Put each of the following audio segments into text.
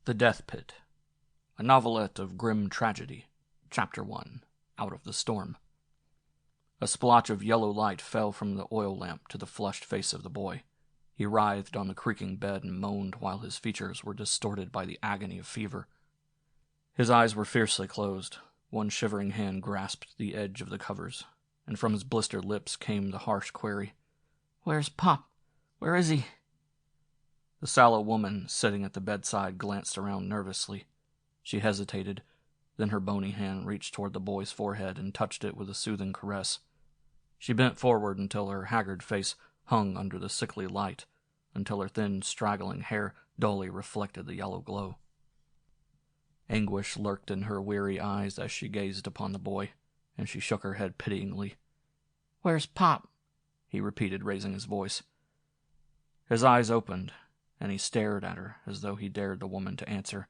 The Death Pit, a novelette of grim tragedy, Chapter 1, Out of the Storm. A splotch of yellow light fell from the oil lamp to the flushed face of the boy. He writhed on the creaking bed and moaned while his features were distorted by the agony of fever. His eyes were fiercely closed. One shivering hand grasped the edge of the covers, and from his blistered lips came the harsh query, "Where's Pop? Where is he?" The sallow woman sitting at the bedside glanced around nervously. She hesitated, then her bony hand reached toward the boy's forehead and touched it with a soothing caress. She bent forward until her haggard face hung under the sickly light, until her thin, straggling hair dully reflected the yellow glow. Anguish lurked in her weary eyes as she gazed upon the boy, and she shook her head pityingly. "Where's Pop?" he repeated, raising his voice. His eyes opened, and he stared at her as though he dared the woman to answer.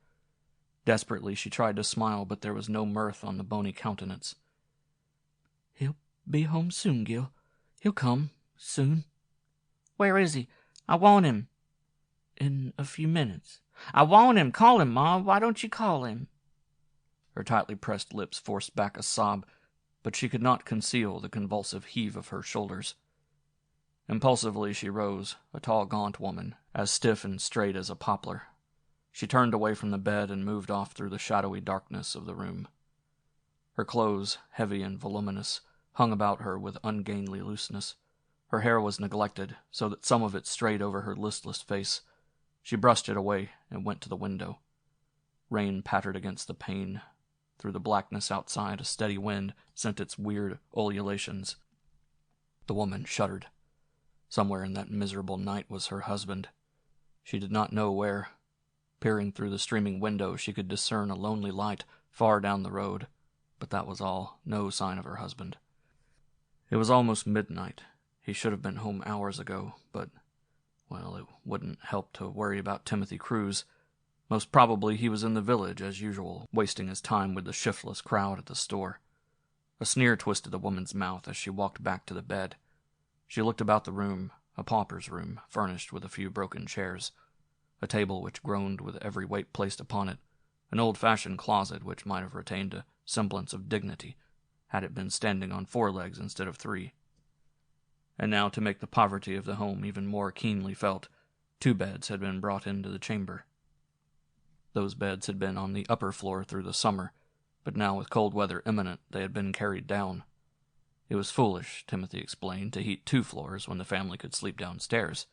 Desperately she tried to smile, but there was no mirth on the bony countenance. "He'll be home soon, Gil. He'll come, soon." "Where is he? I want him." "In a few minutes." "I want him. Call him, Ma. Why don't you call him?" Her tightly pressed lips forced back a sob, but she could not conceal the convulsive heave of her shoulders. Impulsively she rose, a tall, gaunt woman, as stiff and straight as a poplar. She turned away from the bed and moved off through the shadowy darkness of the room. Her clothes, heavy and voluminous, hung about her with ungainly looseness. Her hair was neglected, so that some of it strayed over her listless face. She brushed it away and went to the window. Rain pattered against the pane. Through the blackness outside, a steady wind sent its weird ululations. The woman shuddered. Somewhere in that miserable night was her husband. She did not know where. Peering through the streaming window, she could discern a lonely light far down the road, but that was all, no sign of her husband. It was almost midnight. He should have been home hours ago, but, well, it wouldn't help to worry about Timothy Cruze. Most probably he was in the village, as usual, wasting his time with the shiftless crowd at the store. A sneer twisted the woman's mouth as she walked back to the bed. She looked about the room, a pauper's room, furnished with a few broken chairs, a table which groaned with every weight placed upon it, an old-fashioned closet which might have retained a semblance of dignity, had it been standing on 4 legs instead of 3. And now, to make the poverty of the home even more keenly felt, 2 beds had been brought into the chamber. Those beds had been on the upper floor through the summer, but now with cold weather imminent they had been carried down. It was foolish, Timothy explained, to heat 2 floors when the family could sleep downstairs.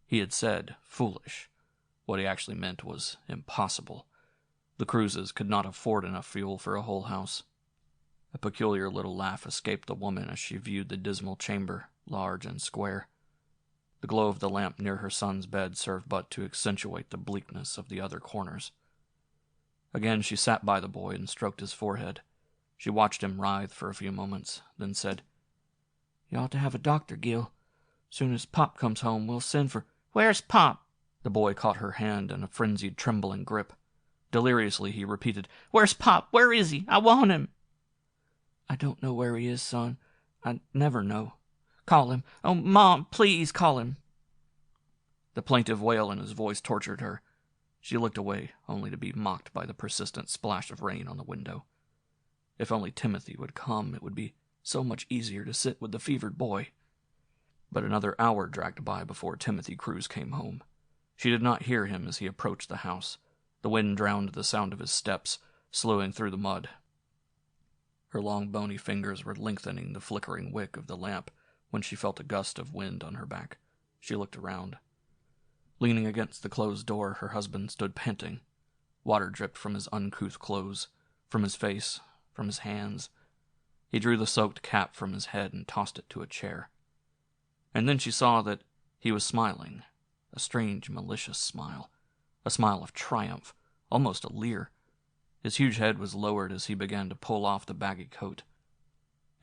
He had said foolish. What he actually meant was impossible. The Cruzes could not afford enough fuel for a whole house. A peculiar little laugh escaped the woman as she viewed the dismal chamber, large and square. The glow of the lamp near her son's bed served but to accentuate the bleakness of the other corners. Again she sat by the boy and stroked his forehead. She watched him writhe for a few moments, then said, "You ought to have a doctor, Gil. Soon as Pop comes home, we'll send for—" "Where's Pop?" The boy caught her hand in a frenzied, trembling grip. Deliriously he repeated, "Where's Pop? Where is he? I want him." "I don't know where he is, son. I never know. Call him. Oh, Mom, please call him." The plaintive wail in his voice tortured her. She looked away, only to be mocked by the persistent splash of rain on the window. If only Timothy would come, it would be so much easier to sit with the fevered boy. But another hour dragged by before Timothy Cruze came home. She did not hear him as he approached the house. The wind drowned the sound of his steps, slewing through the mud. Her long bony fingers were lengthening the flickering wick of the lamp when she felt a gust of wind on her back. She looked around. Leaning against the closed door, her husband stood panting. Water dripped from his uncouth clothes, from his face, from his hands. He drew the soaked cap from his head and tossed it to a chair. And then she saw that he was smiling, a strange, malicious smile, a smile of triumph, almost a leer. His huge head was lowered as he began to pull off the baggy coat.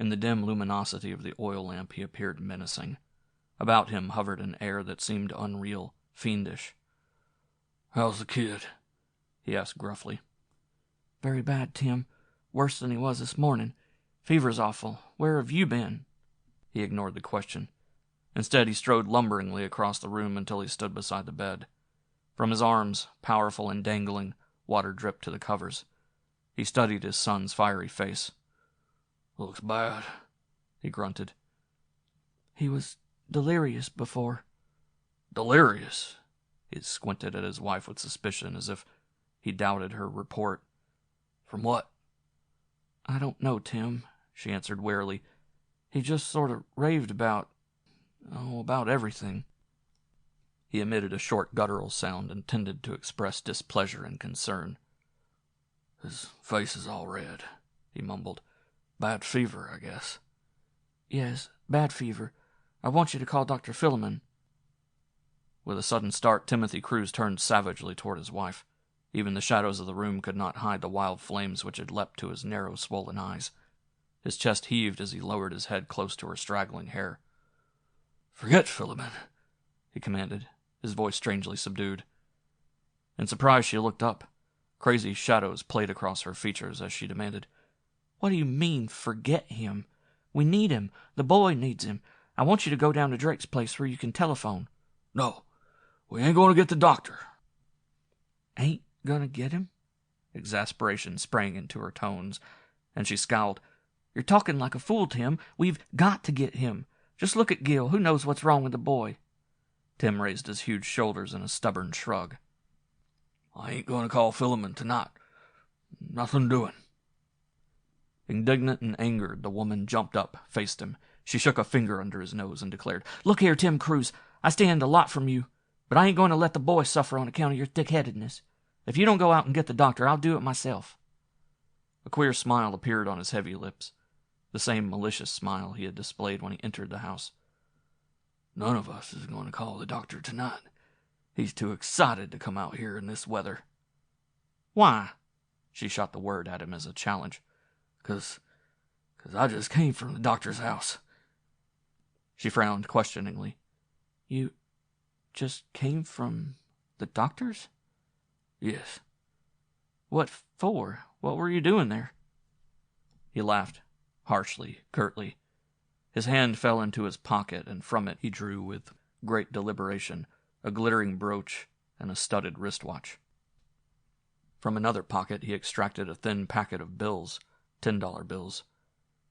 In the dim luminosity of the oil lamp he appeared menacing. About him hovered an air that seemed unreal, fiendish. "How's the kid?" he asked gruffly. "Very bad, Tim. Worse than he was this morning. Fever's awful. Where have you been?" He ignored the question. Instead, he strode lumberingly across the room until he stood beside the bed. From his arms, powerful and dangling, water dripped to the covers. He studied his son's fiery face. "Looks bad," he grunted. "He was delirious before." "Delirious?" He squinted at his wife with suspicion, as if he doubted her report. "From what?" "I don't know, Tim," she answered wearily. "He just sort of raved about everything." He emitted a short guttural sound intended to express displeasure and concern. "His face is all red," he mumbled. "Bad fever, I guess." "Yes, bad fever. I want you to call Dr. Philemon." With a sudden start, Timothy Cruze turned savagely toward his wife. Even the shadows of the room could not hide the wild flames which had leapt to his narrow, swollen eyes. His chest heaved as he lowered his head close to her straggling hair. "Forget Philemon," he commanded, his voice strangely subdued. In surprise, she looked up. Crazy shadows played across her features as she demanded, "What do you mean, forget him? We need him. The boy needs him. I want you to go down to Drake's place where you can telephone." "No, we ain't going to get the doctor." "Ain't gonna get him?" Exasperation sprang into her tones, and she scowled. "You're talking like a fool, Tim. We've got to get him. Just look at Gil. Who knows what's wrong with the boy?" Tim raised his huge shoulders in a stubborn shrug. "I ain't going to call Philemon tonight. Nothing doing." Indignant and angered, the woman jumped up, faced him. She shook a finger under his nose and declared, "Look here, Tim Cruze. I stand a lot from you, but I ain't going to let the boy suffer on account of your thick-headedness. If you don't go out and get the doctor, I'll do it myself." A queer smile appeared on his heavy lips, the same malicious smile he had displayed when he entered the house. "None of us is going to call the doctor tonight. He's too excited to come out here in this weather." "Why?" She shot the word at him as a challenge. "'Cause I just came from the doctor's house." She frowned questioningly. "You just came from the doctor's?" "Yes." "What for? What were you doing there?" He laughed, harshly, curtly. His hand fell into his pocket, and from it he drew with great deliberation a glittering brooch and a studded wristwatch. From another pocket he extracted a thin packet of bills, $10 bills,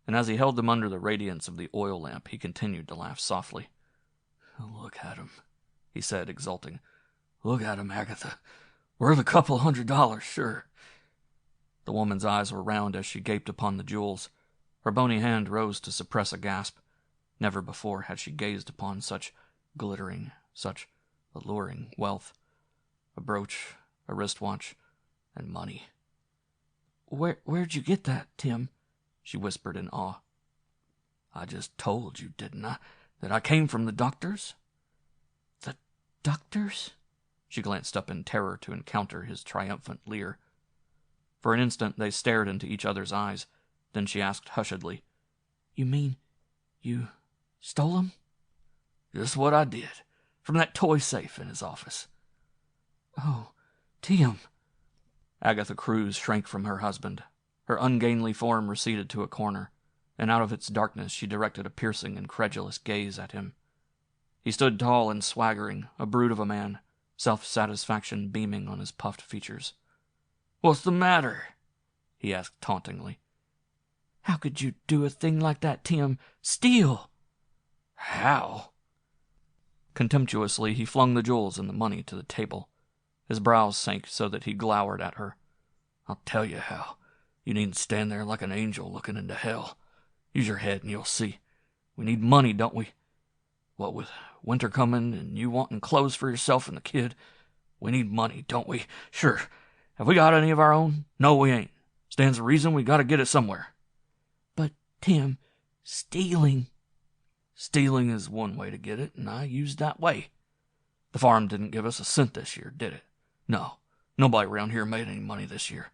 and as he held them under the radiance of the oil lamp, he continued to laugh softly. "Look at 'em," he said, exulting. "Look at 'em, Agatha. Worth a couple $100, sure." The woman's eyes were round as she gaped upon the jewels. Her bony hand rose to suppress a gasp. Never before had she gazed upon such glittering, such alluring wealth. A brooch, a wristwatch, and money. Where'd you get that, Tim?" she whispered in awe. "I just told you, didn't I, that I came from the doctor's?" "The doctor's?" She glanced up in terror to encounter his triumphant leer. For an instant they stared into each other's eyes. Then she asked hushedly, "You mean you stole him?" "Just what I did, from that toy safe in his office." "Oh, Tim." Agatha Cruze shrank from her husband. Her ungainly form receded to a corner, and out of its darkness she directed a piercing, incredulous gaze at him. He stood tall and swaggering, a brute of a man, self-satisfaction beaming on his puffed features. "What's the matter?" he asked tauntingly. "How could you do a thing like that, Tim? Steal!" "How?" Contemptuously he flung the jewels and the money to the table. His brows sank so that he glowered at her. "I'll tell you how. You needn't stand there like an angel looking into hell. Use your head and you'll see. We need money, don't we? What with winter coming and you wanting clothes for yourself and the kid, we need money, don't we? Sure. Have we got any of our own? No, we ain't. Stands to reason we got to get it somewhere." "But, Tim, stealing—" "Stealing is one way to get it, and I used that way. The farm didn't give us a cent this year, did it? No. Nobody around here made any money this year.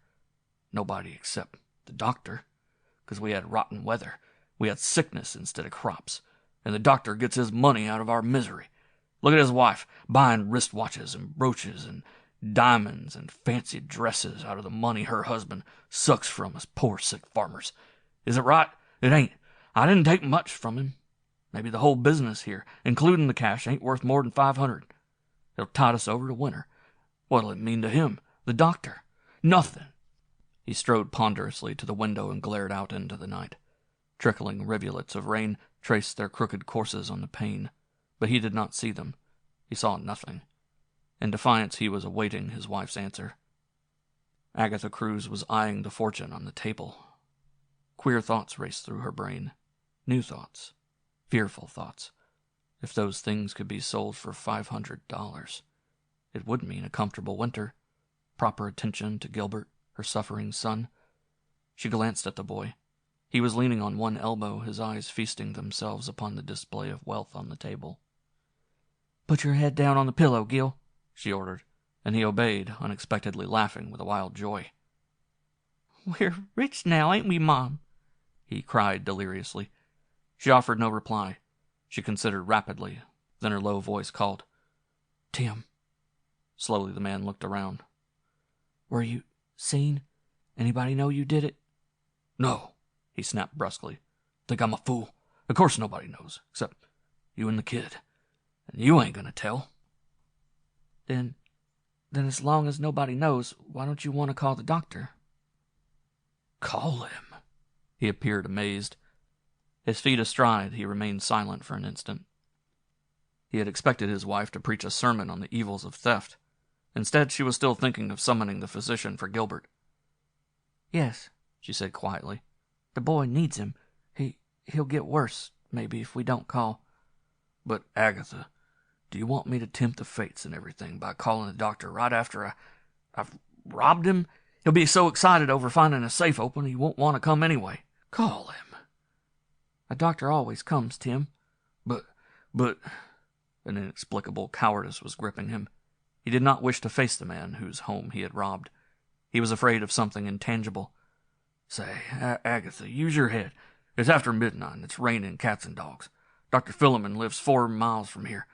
Nobody except the doctor. 'Cause we had rotten weather. We had sickness instead of crops. And the doctor gets his money out of our misery. Look at his wife, buying wristwatches and brooches and diamonds and fancy dresses out of the money her husband sucks from us poor sick farmers. Is it right? It ain't. I didn't take much from him. Maybe the whole business here, including the cash, ain't worth more than $500. It'll tide us over to winter. What'll it mean to him, the doctor? Nothing. He strode ponderously to the window and glared out into the night. Trickling rivulets of rain traced their crooked courses on the pane, but he did not see them. He saw nothing. In defiance, he was awaiting his wife's answer. Agatha Cruze was eyeing the fortune on the table. Queer thoughts raced through her brain. New thoughts. Fearful thoughts. If those things could be sold for $500, it would mean a comfortable winter, proper attention to Gilbert, her suffering son. She glanced at the boy. He was leaning on one elbow, his eyes feasting themselves upon the display of wealth on the table. "Put your head down on the pillow, Gil," she ordered, and he obeyed, unexpectedly laughing with a wild joy. "We're rich now, ain't we, Mom?" he cried deliriously. She offered no reply. She considered rapidly. Then her low voice called, "Tim." Slowly the man looked around. "Were you seen? Anybody know you did it?" "No," he snapped brusquely. "Think I'm a fool? Of course nobody knows, except you and the kid. And you ain't gonna tell." Then as long as nobody knows, why don't you want to call the doctor?" "Call him?" He appeared amazed. His feet astride, he remained silent for an instant. He had expected his wife to preach a sermon on the evils of theft. Instead, she was still thinking of summoning the physician for Gilbert. "Yes," she said quietly. "The boy needs him. He'll get worse, maybe, if we don't call." "But, Agatha, do you want me to tempt the fates and everything by calling the doctor right after I've robbed him? He'll be so excited over finding a safe open he won't want to come anyway. Call him." "A doctor always comes, Tim." But... An inexplicable cowardice was gripping him. He did not wish to face the man whose home he had robbed. He was afraid of something intangible. "Say, Agatha, use your head. It's after midnight and it's raining cats and dogs. Dr. Philemon lives 4 miles from here.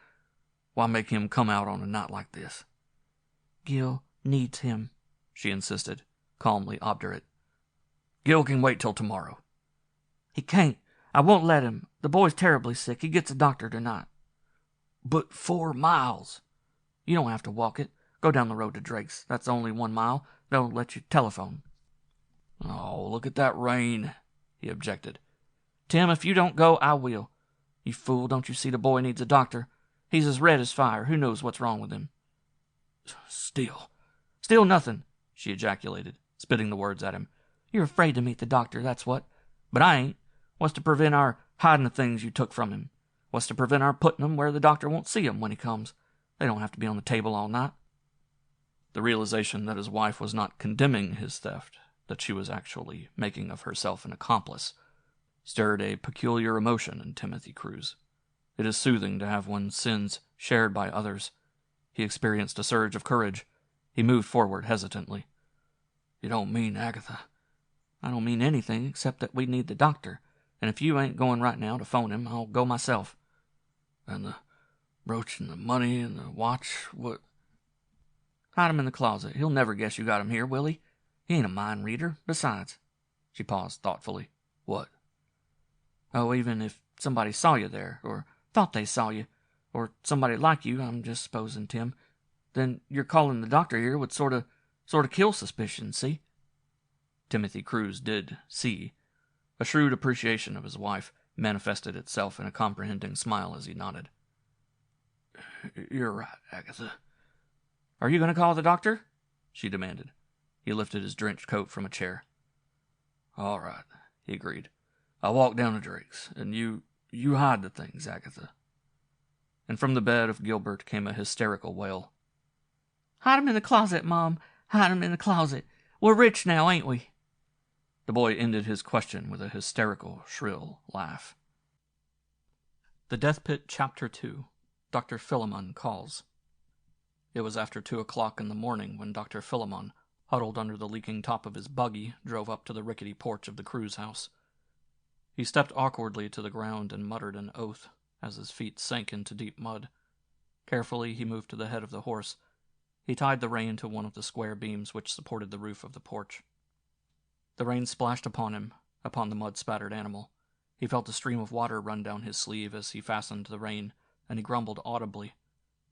Why make him come out on a night like this?" "Gil needs him," she insisted, calmly obdurate. "Gil can wait till tomorrow." "He can't. I won't let him. The boy's terribly sick. He gets a doctor tonight." "But 4 miles." "You don't have to walk it. Go down the road to Drake's. That's only 1 mile. They'll let you telephone." "Oh, look at that rain," he objected. "Tim, if you don't go, I will. You fool, don't you see the boy needs a doctor? He's as red as fire. Who knows what's wrong with him?" Still nothing," she ejaculated, spitting the words at him. "You're afraid to meet the doctor, that's what. But I ain't. What's to prevent our hiding the things you took from him? What's to prevent our putting them where the doctor won't see them when he comes? They don't have to be on the table all night." The realization that his wife was not condemning his theft, that she was actually making of herself an accomplice, stirred a peculiar emotion in Timothy Cruze. It is soothing to have one's sins shared by others. He experienced a surge of courage. He moved forward hesitantly. "You don't mean, Agatha?" "I don't mean anything except that we need the doctor, and if you ain't going right now to phone him, I'll go myself." "And the brooch and the money and the watch, what?" "Hide him in the closet. He'll never guess you got him here, will he? He ain't a mind reader. Besides," she paused thoughtfully. "What?" "Oh, even if somebody saw you there, or thought they saw you, or somebody like you, I'm just supposing, Tim, then your calling the doctor here would sort of kill suspicion, see?" Timothy Cruze did see. A shrewd appreciation of his wife manifested itself in a comprehending smile as he nodded. "You're right, Agatha." "Are you going to call the doctor?" she demanded. He lifted his drenched coat from a chair. "All right," he agreed. "I'll walk down to Drake's, and you hide the things, Agatha." And from the bed of Gilbert came a hysterical wail. "Hide him in the closet, Mom. Hide him in the closet. We're rich now, ain't we?" The boy ended his question with a hysterical, shrill laugh. The Death Pit, Chapter 2. Dr. Philemon Calls. It was after 2 o'clock in the morning when Dr. Philemon, huddled under the leaking top of his buggy, drove up to the rickety porch of the Cruze house. He stepped awkwardly to the ground and muttered an oath as his feet sank into deep mud. Carefully he moved to the head of the horse. He tied the rein to one of the square beams which supported the roof of the porch. The rain splashed upon him, upon the mud-spattered animal. He felt a stream of water run down his sleeve as he fastened the rein, and he grumbled audibly.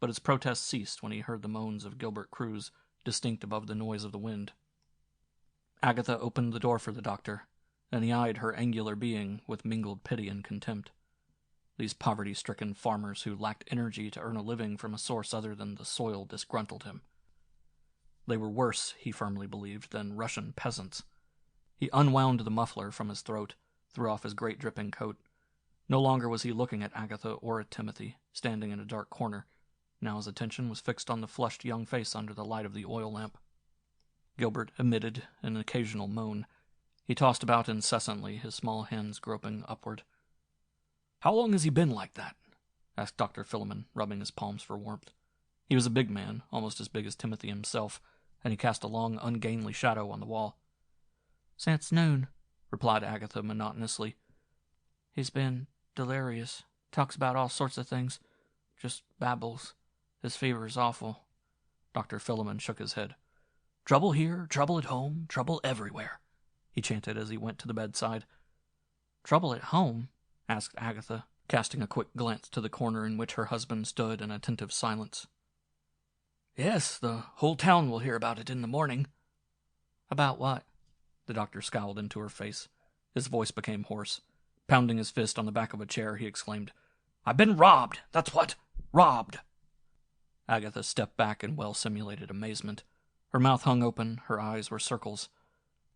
but his protest ceased when he heard the moans of Gilbert Cruze, distinct above the noise of the wind. Agatha opened the door for the doctor, and he eyed her angular being with mingled pity and contempt. These poverty-stricken farmers who lacked energy to earn a living from a source other than the soil disgruntled him. They were worse, he firmly believed, than Russian peasants. He unwound the muffler from his throat, threw off his great dripping coat. No longer was he looking at Agatha or at Timothy, standing in a dark corner. Now his attention was fixed on the flushed young face under the light of the oil lamp. Gilbert emitted an occasional moan. He tossed about incessantly, his small hands groping upward. "How long has he been like that?" asked Dr. Philemon, rubbing his palms for warmth. He was a big man, almost as big as Timothy himself, and he cast a long, ungainly shadow on the wall. "Since noon," replied Agatha monotonously. "He's been delirious. Talks about all sorts of things. Just babbles. His fever is awful." Dr. Philemon shook his head. "Trouble here, trouble at home, trouble everywhere," he chanted as he went to the bedside. "Trouble at home?" asked Agatha, casting a quick glance to the corner in which her husband stood in attentive silence. "Yes, the whole town will hear about it in the morning." "About what?" The doctor scowled into her face. His voice became hoarse. Pounding his fist on the back of a chair, he exclaimed, "I've been robbed, that's what! Robbed!" Agatha stepped back in well-simulated amazement. Her mouth hung open, her eyes were circles.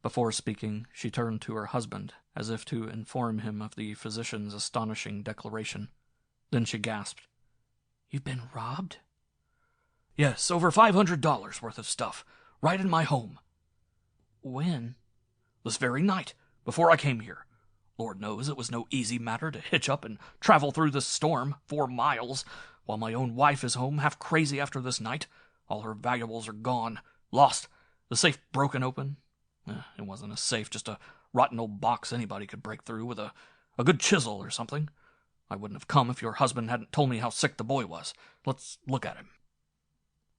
Before speaking, she turned to her husband, as if to inform him of the physician's astonishing declaration. Then she gasped, "You've been robbed?" "Yes, over $500 worth of stuff, right in my home." "When?" "This very night, before I came here. Lord knows it was no easy matter to hitch up and travel through this storm, 4 miles, while my own wife is home, half crazy after this night. All her valuables are gone, lost, the safe broken open. It wasn't a safe, just a rotten old box anybody could break through with a good chisel or something. I wouldn't have come if your husband hadn't told me how sick the boy was. Let's look at him."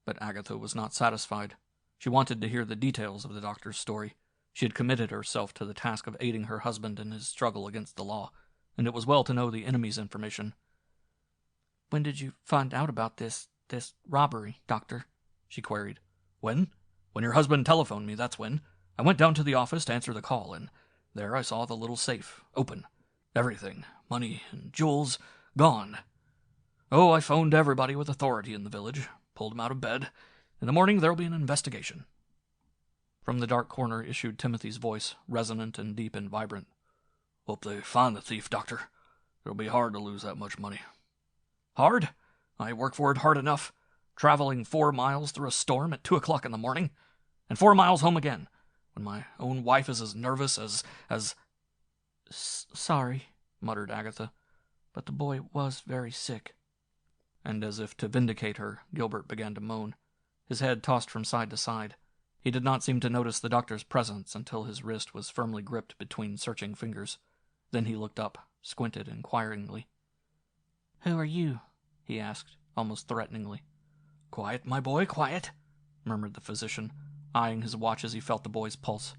But Agatha was not satisfied. She wanted to hear the details of the doctor's story. She had committed herself to the task of aiding her husband in his struggle against the law, and it was well to know the enemy's information. "When did you find out about this robbery, Doctor?" she queried. "When? When your husband telephoned me, that's when. I went down to the office to answer the call, and there I saw the little safe, open. Everything, money and jewels, gone. Oh, I phoned everybody with authority in the village, pulled him out of bed. In the morning there'll be an investigation." From the dark corner issued Timothy's voice, resonant and deep and vibrant. "Hope they find the thief, Doctor. It'll be hard to lose that much money." "Hard? I work for it hard enough. Traveling 4 miles through a storm at 2 o'clock in the morning, and 4 miles home again, when my own wife is as nervous as... "Sorry," muttered Agatha, "but the boy was very sick." And as if to vindicate her, Gilbert began to moan. His head tossed from side to side. He did not seem to notice the doctor's presence until his wrist was firmly gripped between searching fingers. Then he looked up, squinted inquiringly. "Who are you?" he asked, almost threateningly. "Quiet, my boy, quiet," murmured the physician, eyeing his watch as he felt the boy's pulse.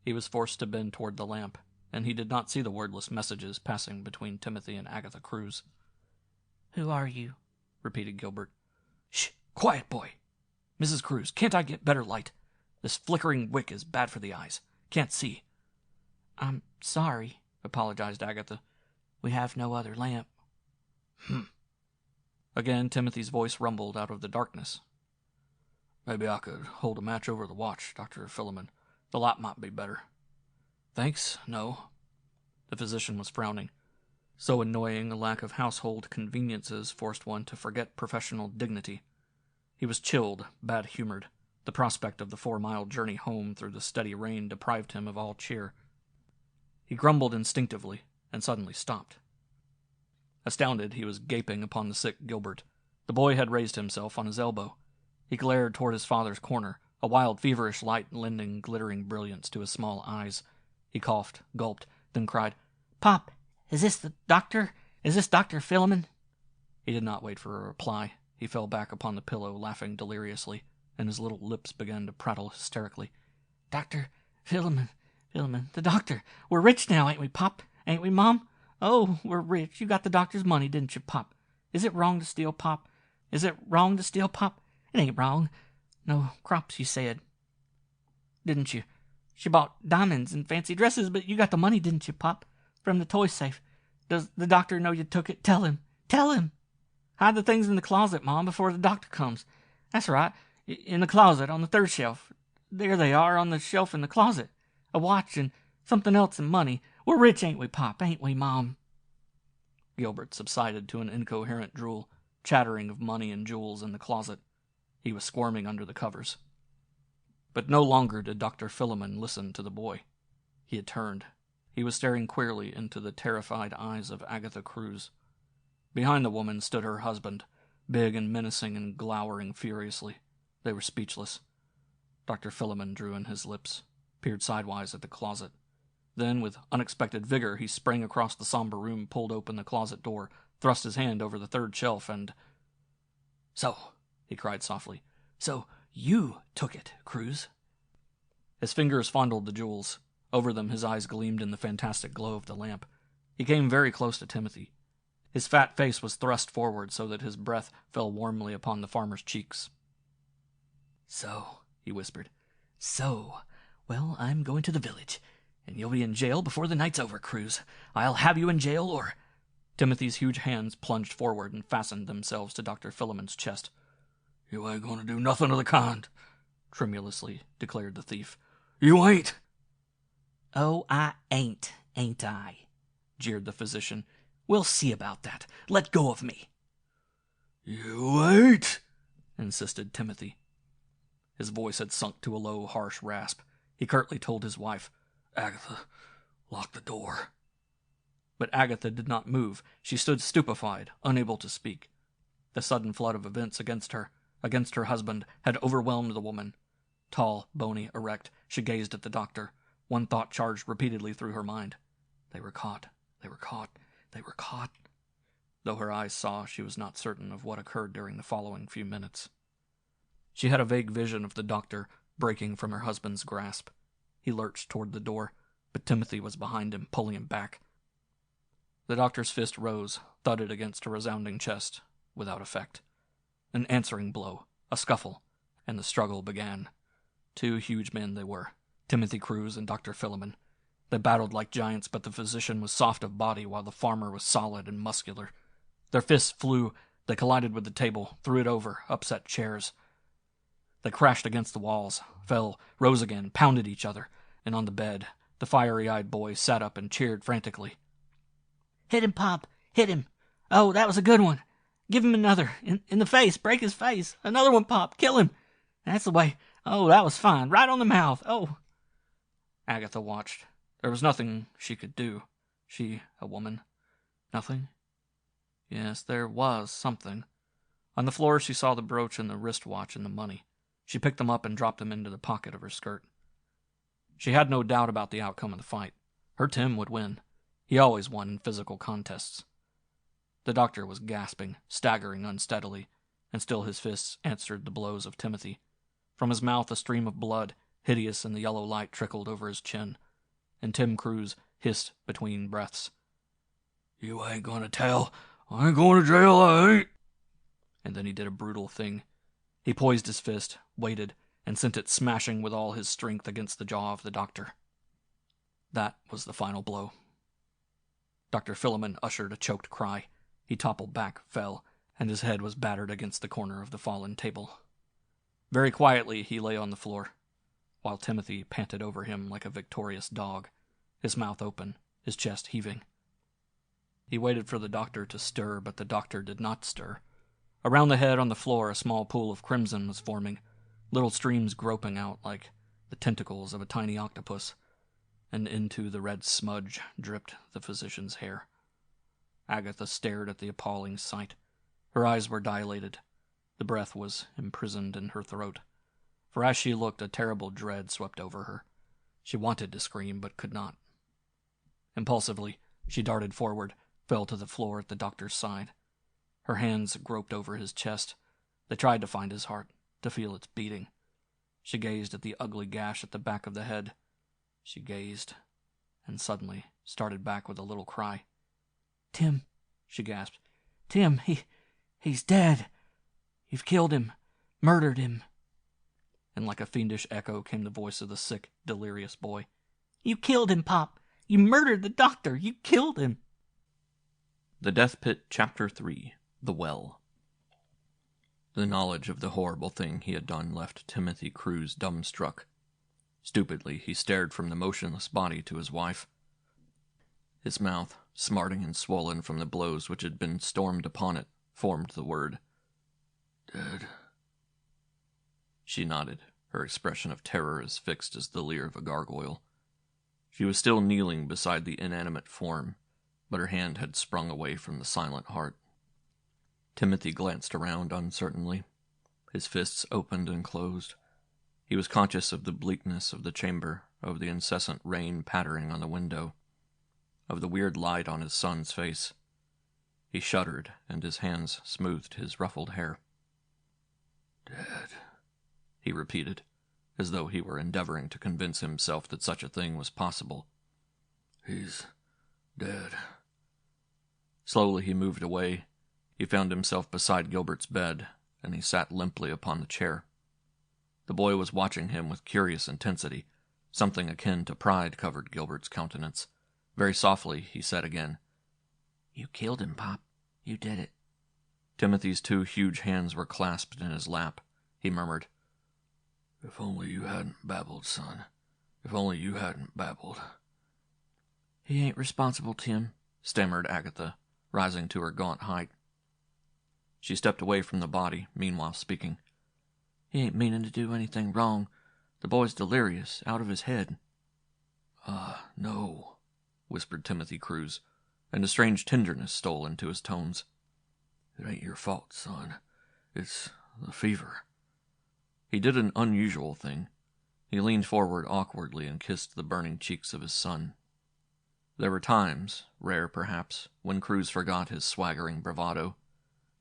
He was forced to bend toward the lamp, and he did not see the wordless messages passing between Timothy and Agatha Cruze. "Who are you?" repeated Gilbert. "Shh! Quiet, boy! Mrs. Cruze, can't I get better light? This flickering wick is bad for the eyes. Can't see." "I'm sorry," apologized Agatha. "We have no other lamp." Again Timothy's voice rumbled out of the darkness. "Maybe I could hold a match over the watch, Dr. Philemon. The light might be better." "Thanks, no." The physician was frowning. So annoying a lack of household conveniences forced one to forget professional dignity. He was chilled, bad-humored. The prospect of the 4-mile journey home through the steady rain deprived him of all cheer. He grumbled instinctively, and suddenly stopped. Astounded, he was gaping upon the sick Gilbert. The boy had raised himself on his elbow. He glared toward his father's corner, a wild, feverish light lending glittering brilliance to his small eyes. He coughed, gulped, then cried, "Pop, is this the doctor? Is this Dr. Philemon?" He did not wait for a reply. He fell back upon the pillow, laughing deliriously, and his little lips began to prattle hysterically. "Dr. Philemon, the doctor. We're rich now, ain't we, Pop? Ain't we, Mom? Oh, we're rich. You got the doctor's money, didn't you, Pop? Is it wrong to steal, Pop? Is it wrong to steal, Pop? It ain't wrong. No crops, you said. Didn't you? She bought diamonds and fancy dresses, but you got the money, didn't you, Pop? From the toy safe. Does the doctor know you took it? Tell him. Tell him. Hide the things in the closet, Mom, before the doctor comes. That's right. In the closet, on the third shelf. There they are, on the shelf in the closet. A watch and something else and money. We're rich, ain't we, Pop? Ain't we, Mom? Gilbert subsided to an incoherent drool, chattering of money and jewels in the closet. He was squirming under the covers. But no longer did Dr. Philemon listen to the boy. He had turned. He was staring queerly into the terrified eyes of Agatha Cruze. Behind the woman stood her husband, big and menacing and glowering furiously. They were speechless. Dr. Philemon drew in his lips, peered sidewise at the closet. Then, with unexpected vigor, he sprang across the somber room, pulled open the closet door, thrust his hand over the third shelf, and... "So," he cried softly, "so you took it, Cruze." His fingers fondled the jewels. Over them his eyes gleamed in the fantastic glow of the lamp. He came very close to Timothy. His fat face was thrust forward so that his breath fell warmly upon the farmer's cheeks. "So," he whispered. "So, well, I'm going to the village, and you'll be in jail before the night's over, Cruze. I'll have you in jail, or—" Timothy's huge hands plunged forward and fastened themselves to Dr. Philemon's chest. "You ain't going to do nothing of the kind," tremulously declared the thief. "You ain't." "Oh, I ain't I?" jeered the physician. "We'll see about that. Let go of me." "You ain't," insisted Timothy. His voice had sunk to a low, harsh rasp. He curtly told his wife, "Agatha, lock the door." But Agatha did not move. She stood stupefied, unable to speak. The sudden flood of events against her husband, had overwhelmed the woman. Tall, bony, erect, she gazed at the doctor. One thought charged repeatedly through her mind. They were caught. They were caught. They were caught. Though her eyes saw, she was not certain of what occurred during the following few minutes. She had a vague vision of the doctor breaking from her husband's grasp. He lurched toward the door, but Timothy was behind him, pulling him back. The doctor's fist rose, thudded against a resounding chest, without effect. An answering blow, a scuffle, and the struggle began. Two huge men they were, Timothy Cruze and Dr. Philemon. They battled like giants, but the physician was soft of body while the farmer was solid and muscular. Their fists flew, they collided with the table, threw it over, upset chairs. They crashed against the walls, fell, rose again, pounded each other, and on the bed, the fiery-eyed boy sat up and cheered frantically. "Hit him, Pop! Hit him! Oh, that was a good one! Give him another! In the face! Break his face! Another one, Pop! Kill him! That's the way! Oh, that was fine! Right on the mouth! Oh!" Agatha watched. There was nothing she could do. She, a woman. Nothing? Yes, there was something. On the floor she saw the brooch and the wristwatch and the money. She picked them up and dropped them into the pocket of her skirt. She had no doubt about the outcome of the fight. Her Tim would win. He always won in physical contests. The doctor was gasping, staggering unsteadily, and still his fists answered the blows of Timothy. From his mouth a stream of blood, hideous in the yellow light, trickled over his chin, and Tim Cruze hissed between breaths, "You ain't gonna tell. I ain't going to jail, I ain't." And then he did a brutal thing. He poised his fist, waited, and sent it smashing with all his strength against the jaw of the doctor. That was the final blow. Dr. Philemon ushered a choked cry. He toppled back, fell, and his head was battered against the corner of the fallen table. Very quietly he lay on the floor, while Timothy panted over him like a victorious dog, his mouth open, his chest heaving. He waited for the doctor to stir, but the doctor did not stir. Around the head on the floor a small pool of crimson was forming, little streams groping out like the tentacles of a tiny octopus, and into the red smudge dripped the physician's hair. Agatha stared at the appalling sight. Her eyes were dilated. The breath was imprisoned in her throat. For as she looked, a terrible dread swept over her. She wanted to scream, but could not. Impulsively, she darted forward, fell to the floor at the doctor's side. Her hands groped over his chest. They tried to find his heart, to feel its beating. She gazed at the ugly gash at the back of the head. She gazed, and suddenly started back with a little cry. "Tim," she gasped. "Tim, he's dead." You've killed him. Murdered him. And like a fiendish echo came the voice of the sick, delirious boy. You killed him, Pop. You murdered the doctor. You killed him. The Death Pit, Chapter 3, The Well. The knowledge of the horrible thing he had done left Timothy Cruze dumbstruck. Stupidly, he stared from the motionless body to his wife. His mouth, smarting and swollen from the blows which had been stormed upon it, formed the word, "Dead." She nodded, her expression of terror as fixed as the leer of a gargoyle. She was still kneeling beside the inanimate form, but her hand had sprung away from the silent heart. Timothy glanced around uncertainly. His fists opened and closed. He was conscious of the bleakness of the chamber, of the incessant rain pattering on the window, of the weird light on his son's face. He shuddered, and his hands smoothed his ruffled hair. "Dead," he repeated, as though he were endeavoring to convince himself that such a thing was possible. "He's dead." Slowly he moved away. He found himself beside Gilbert's bed, and he sat limply upon the chair. The boy was watching him with curious intensity. Something akin to pride covered Gilbert's countenance. Very softly he said again, "You killed him, Pop. You did it." Timothy's two huge hands were clasped in his lap. He murmured, "If only you hadn't babbled, son. If only you hadn't babbled." "He ain't responsible, Tim," stammered Agatha, rising to her gaunt height. She stepped away from the body, meanwhile speaking. "He ain't meaning to do anything wrong. The boy's delirious, out of his head." No," whispered Timothy Cruze, and a strange tenderness stole into his tones. "It ain't your fault, son. It's the fever." He did an unusual thing. He leaned forward awkwardly and kissed the burning cheeks of his son. There were times, rare perhaps, when Cruze forgot his swaggering bravado.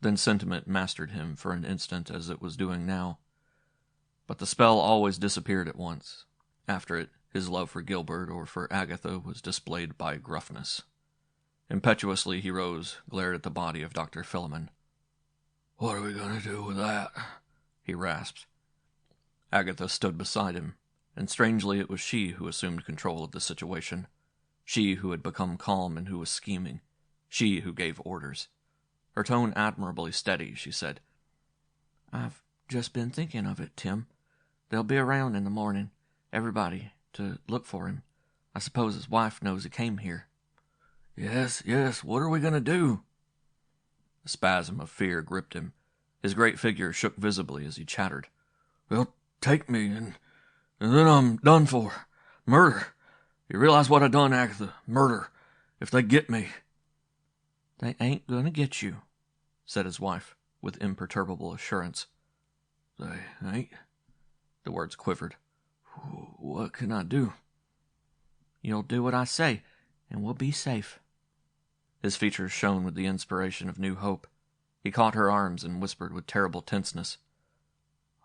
Then sentiment mastered him for an instant as it was doing now. But the spell always disappeared at once. After it, his love for Gilbert or for Agatha was displayed by gruffness. Impetuously he rose, glared at the body of Dr. Philemon. "What are we going to do with that?" he rasped. Agatha stood beside him, and strangely it was she who assumed control of the situation. She who had become calm and who was scheming. She who gave orders. Her tone admirably steady, she said, "I've just been thinking of it, Tim. They'll be around in the morning, everybody, to look for him. I suppose his wife knows he came here." Yes, what are we going to do?" A spasm of fear gripped him. His great figure shook visibly as he chattered. "They'll take me, and then I'm done for. Murder. You realize what I done, Agatha? Murder. If they get me." "They ain't going to get you," said his wife, with imperturbable assurance. "They ain't?" The words quivered. "What can I do?" "You'll do what I say, and we'll be safe." His features shone with the inspiration of new hope. He caught her arms and whispered with terrible tenseness,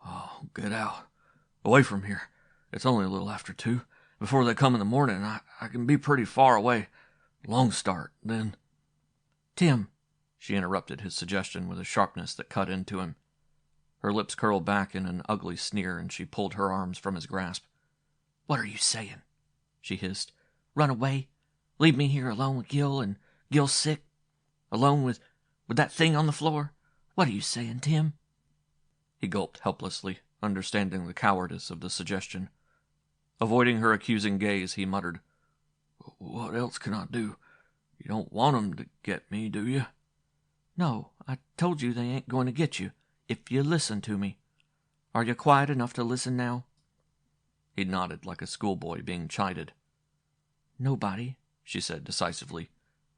"Oh, get out. Away from here. It's only a little after 2. Before they come in the morning, I can be pretty far away. Long start, then—" "Tim," she interrupted his suggestion with a sharpness that cut into him. Her lips curled back in an ugly sneer, and she pulled her arms from his grasp. "What are you saying?" she hissed. "Run away? Leave me here alone with Gil, and Gil's sick? Alone with that thing on the floor? What are you saying, Tim?" He gulped helplessly, understanding the cowardice of the suggestion. Avoiding her accusing gaze, he muttered, "What else can I do? You don't want 'em to get me, do you?" "No, I told you they ain't going to get you, if you listen to me. Are you quiet enough to listen now?" He nodded like a schoolboy being chided. "Nobody," she said decisively,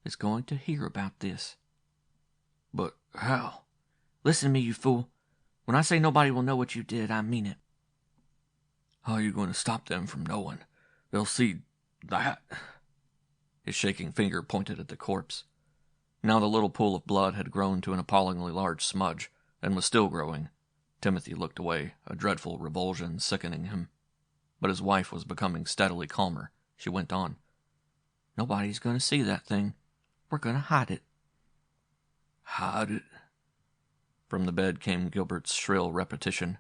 "is going to hear about this." "But how?" "Listen to me, you fool. When I say nobody will know what you did, I mean it." "How are you going to stop them from knowing? They'll see that." His shaking finger pointed at the corpse. Now the little pool of blood had grown to an appallingly large smudge, and was still growing. Timothy looked away, a dreadful revulsion sickening him. But his wife was becoming steadily calmer. She went on. "Nobody's going to see that thing. We're going to hide it." "Hide it?" From the bed came Gilbert's shrill repetition.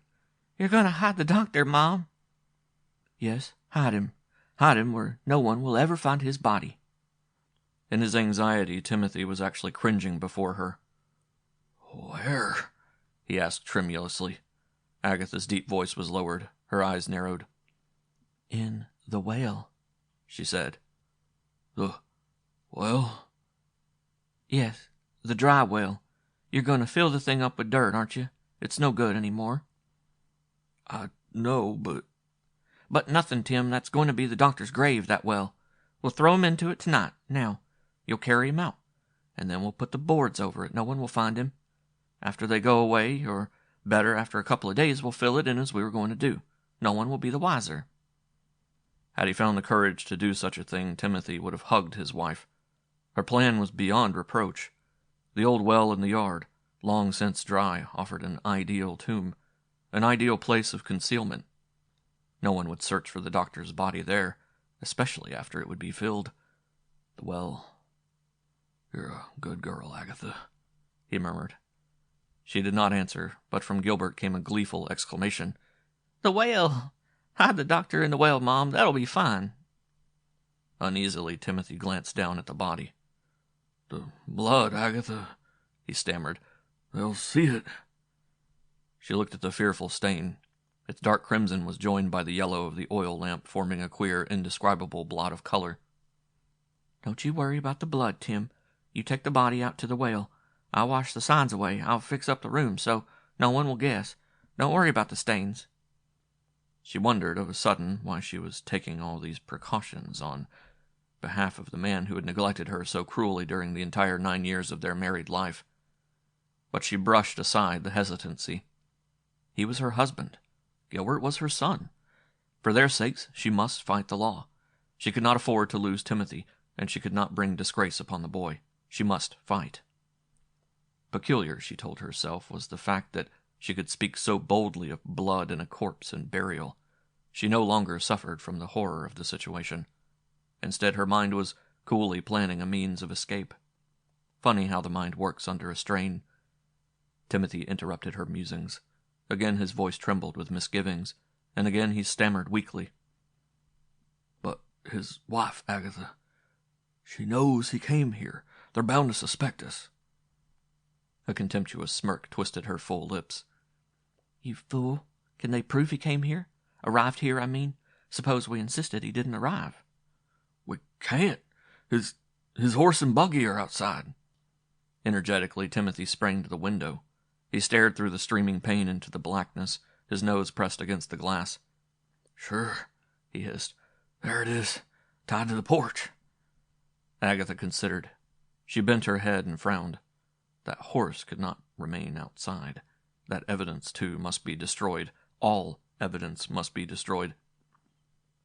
"You're going to hide the doctor, Mom?" "Yes, hide him. Hide him where no one will ever find his body." In his anxiety, Timothy was actually cringing before her. "Where?" he asked tremulously. Agatha's deep voice was lowered. Her eyes narrowed. "In the well," she said. "The well?" "Yes, the dry well. You're going to fill the thing up with dirt, aren't you? It's no good any more." "I know, but—" "But nothing, Tim. That's going to be the doctor's grave, that well. We'll throw him into it tonight. Now, you'll carry him out, and then we'll put the boards over it. No one will find him. After they go away, or better, after a couple of days, we'll fill it in as we were going to do. No one will be the wiser." Had he found the courage to do such a thing, Timothy would have hugged his wife. Her plan was beyond reproach. The old well in the yard, long since dry, offered an ideal tomb, an ideal place of concealment. No one would search for the doctor's body there, especially after it would be filled. The well... "You're a good girl, Agatha," he murmured. She did not answer, but from Gilbert came a gleeful exclamation. "The well! Hide the doctor in the well, Mom. That'll be fine." Uneasily, Timothy glanced down at the body. "The blood, Agatha," he stammered. "They'll see it." She looked at the fearful stain. Its dark crimson was joined by the yellow of the oil lamp, forming a queer, indescribable blot of color. "Don't you worry about the blood, Tim. You take the body out to the well. I'll wash the signs away. I'll fix up the room so no one will guess. Don't worry about the stains." She wondered, of a sudden, why she was taking all these precautions on behalf of the man who had neglected her so cruelly during the entire 9 years of their married life. But she brushed aside the hesitancy. He was her husband. Gilbert was her son. For their sakes, she must fight the law. She could not afford to lose Timothy, and she could not bring disgrace upon the boy. She must fight. Peculiar, she told herself, was the fact that she could speak so boldly of blood and a corpse and burial. She no longer suffered from the horror of the situation. Instead, her mind was coolly planning a means of escape. Funny how the mind works under a strain. Timothy interrupted her musings. Again his voice trembled with misgivings, and again he stammered weakly. "But his wife, Agatha, she knows he came here. They're bound to suspect us." A contemptuous smirk twisted her full lips. "You fool. Can they prove he came here? Arrived here, I mean. Suppose we insisted he didn't arrive." "We can't. His horse and buggy are outside." Energetically, Timothy sprang to the window. He stared through the streaming pane into the blackness, his nose pressed against the glass. "Sure," he hissed. "There it is, tied to the porch." Agatha considered. She bent her head and frowned. That horse could not remain outside. That evidence, too, must be destroyed. All evidence must be destroyed.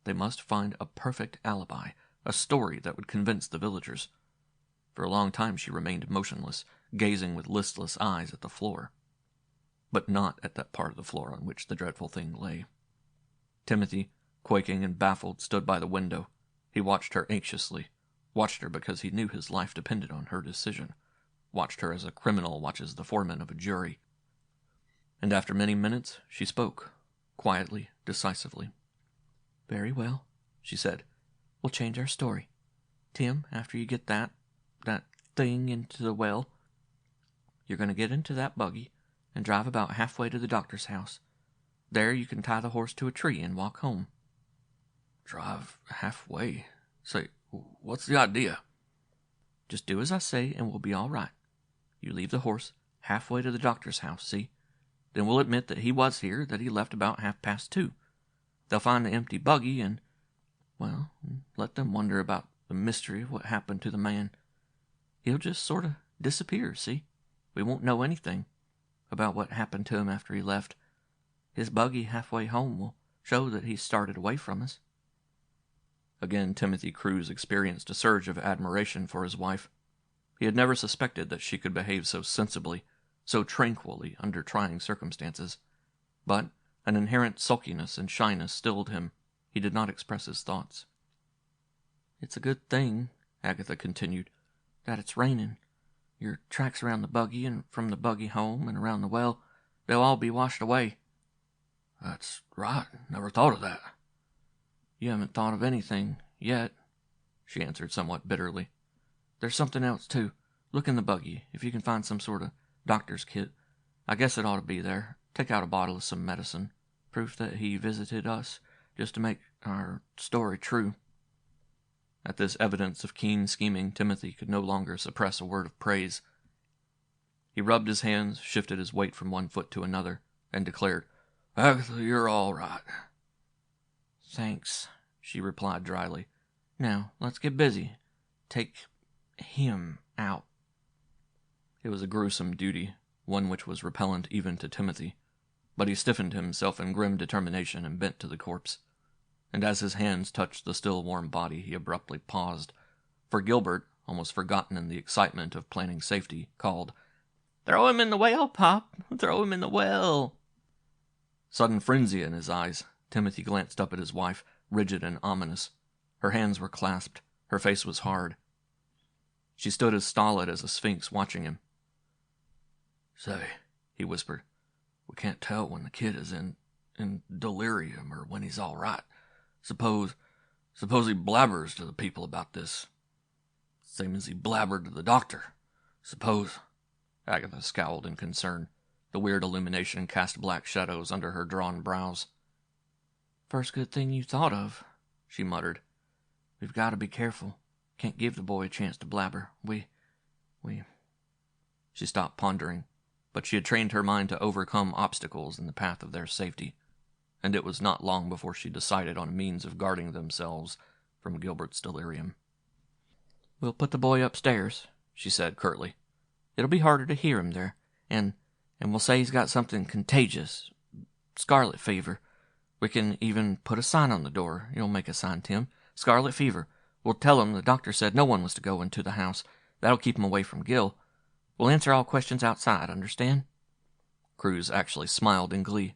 They must find a perfect alibi, a story that would convince the villagers. For a long time she remained motionless, gazing with listless eyes at the floor. But not at that part of the floor on which the dreadful thing lay. Timothy, quaking and baffled, stood by the window. He watched her anxiously, watched her because he knew his life depended on her decision, watched her as a criminal watches the foreman of a jury. And after many minutes she spoke, quietly, decisively. "Very well," she said. "We'll change our story. Tim, after you get that thing into the well, you're going to get into that buggy and drive about halfway to the doctor's house. There you can tie the horse to a tree and walk home." "Drive halfway? Say, what's the idea?" "Just do as I say and we'll be all right. You leave the horse halfway to the doctor's house, see? Then we'll admit that he was here, that he left about 2:30. They'll find the empty buggy and, well, let them wonder about the mystery of what happened to the man. He'll just sort of disappear, see? We won't know anything about what happened to him after he left. His buggy halfway home will show that he started away from us." Again Timothy Cruze experienced a surge of admiration for his wife. He had never suspected that she could behave so sensibly, so tranquilly under trying circumstances. But an inherent sulkiness and shyness stilled him. He did not express his thoughts. "It's a good thing," Agatha continued, "that it's raining. Your tracks around the buggy and from the buggy home and around the well, they'll all be washed away." "That's right. Never thought of that." "You haven't thought of anything yet," she answered somewhat bitterly. "There's something else, too. Look in the buggy, if you can find some sort of doctor's kit. I guess it ought to be there. Take out a bottle of some medicine. Proof that he visited us, just to make our story true." At this evidence of keen scheming, Timothy could no longer suppress a word of praise. He rubbed his hands, shifted his weight from one foot to another, and declared, "Agatha, you're all right." "Thanks," she replied dryly. "Now, let's get busy. Take him out." It was a gruesome duty, one which was repellent even to Timothy, but he stiffened himself in grim determination and bent to the corpse. And as his hands touched the still warm body, he abruptly paused, for Gilbert, almost forgotten in the excitement of planning safety, called, "Throw him in the well, Pop! Throw him in the well!" Sudden frenzy in his eyes, Timothy glanced up at his wife, rigid and ominous. Her hands were clasped, her face was hard. She stood as stolid as a sphinx watching him. "Say," he whispered, "we can't tell when the kid is in delirium or when he's all right. Suppose he blabbers to the people about this, same as he blabbered to the doctor. Suppose—" Agatha scowled in concern. The weird illumination cast black shadows under her drawn brows. "First good thing you thought of," she muttered. "We've got to be careful. Can't give the boy a chance to blabber. We... She stopped pondering, but she had trained her mind to overcome obstacles in the path of their safety, and it was not long before she decided on a means of guarding themselves from Gilbert's delirium. "We'll put the boy upstairs," she said curtly. "It'll be harder to hear him there, and we'll say he's got something contagious, scarlet fever. We can even put a sign on the door. You'll make a sign, Tim. Scarlet fever. We'll tell him the doctor said no one was to go into the house. That'll keep him away from Gil. We'll answer all questions outside, understand?" Cruze actually smiled in glee.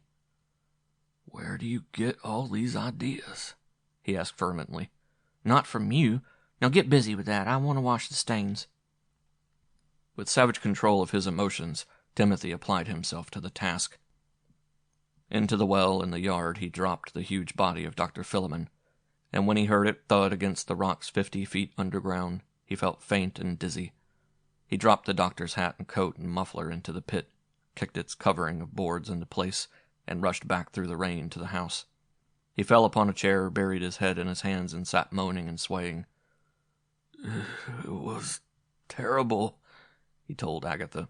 "Where do you get all these ideas?" he asked fervently. "Not from you. Now get busy with that. I want to wash the stains." With savage control of his emotions, Timothy applied himself to the task. Into the well in the yard he dropped the huge body of Dr. Philemon, and when he heard it thud against the rocks 50 feet underground, he felt faint and dizzy. He dropped the doctor's hat and coat and muffler into the pit, kicked its covering of boards into place, and rushed back through the rain to the house. He fell upon a chair, buried his head in his hands, and sat moaning and swaying. "It was terrible," he told Agatha.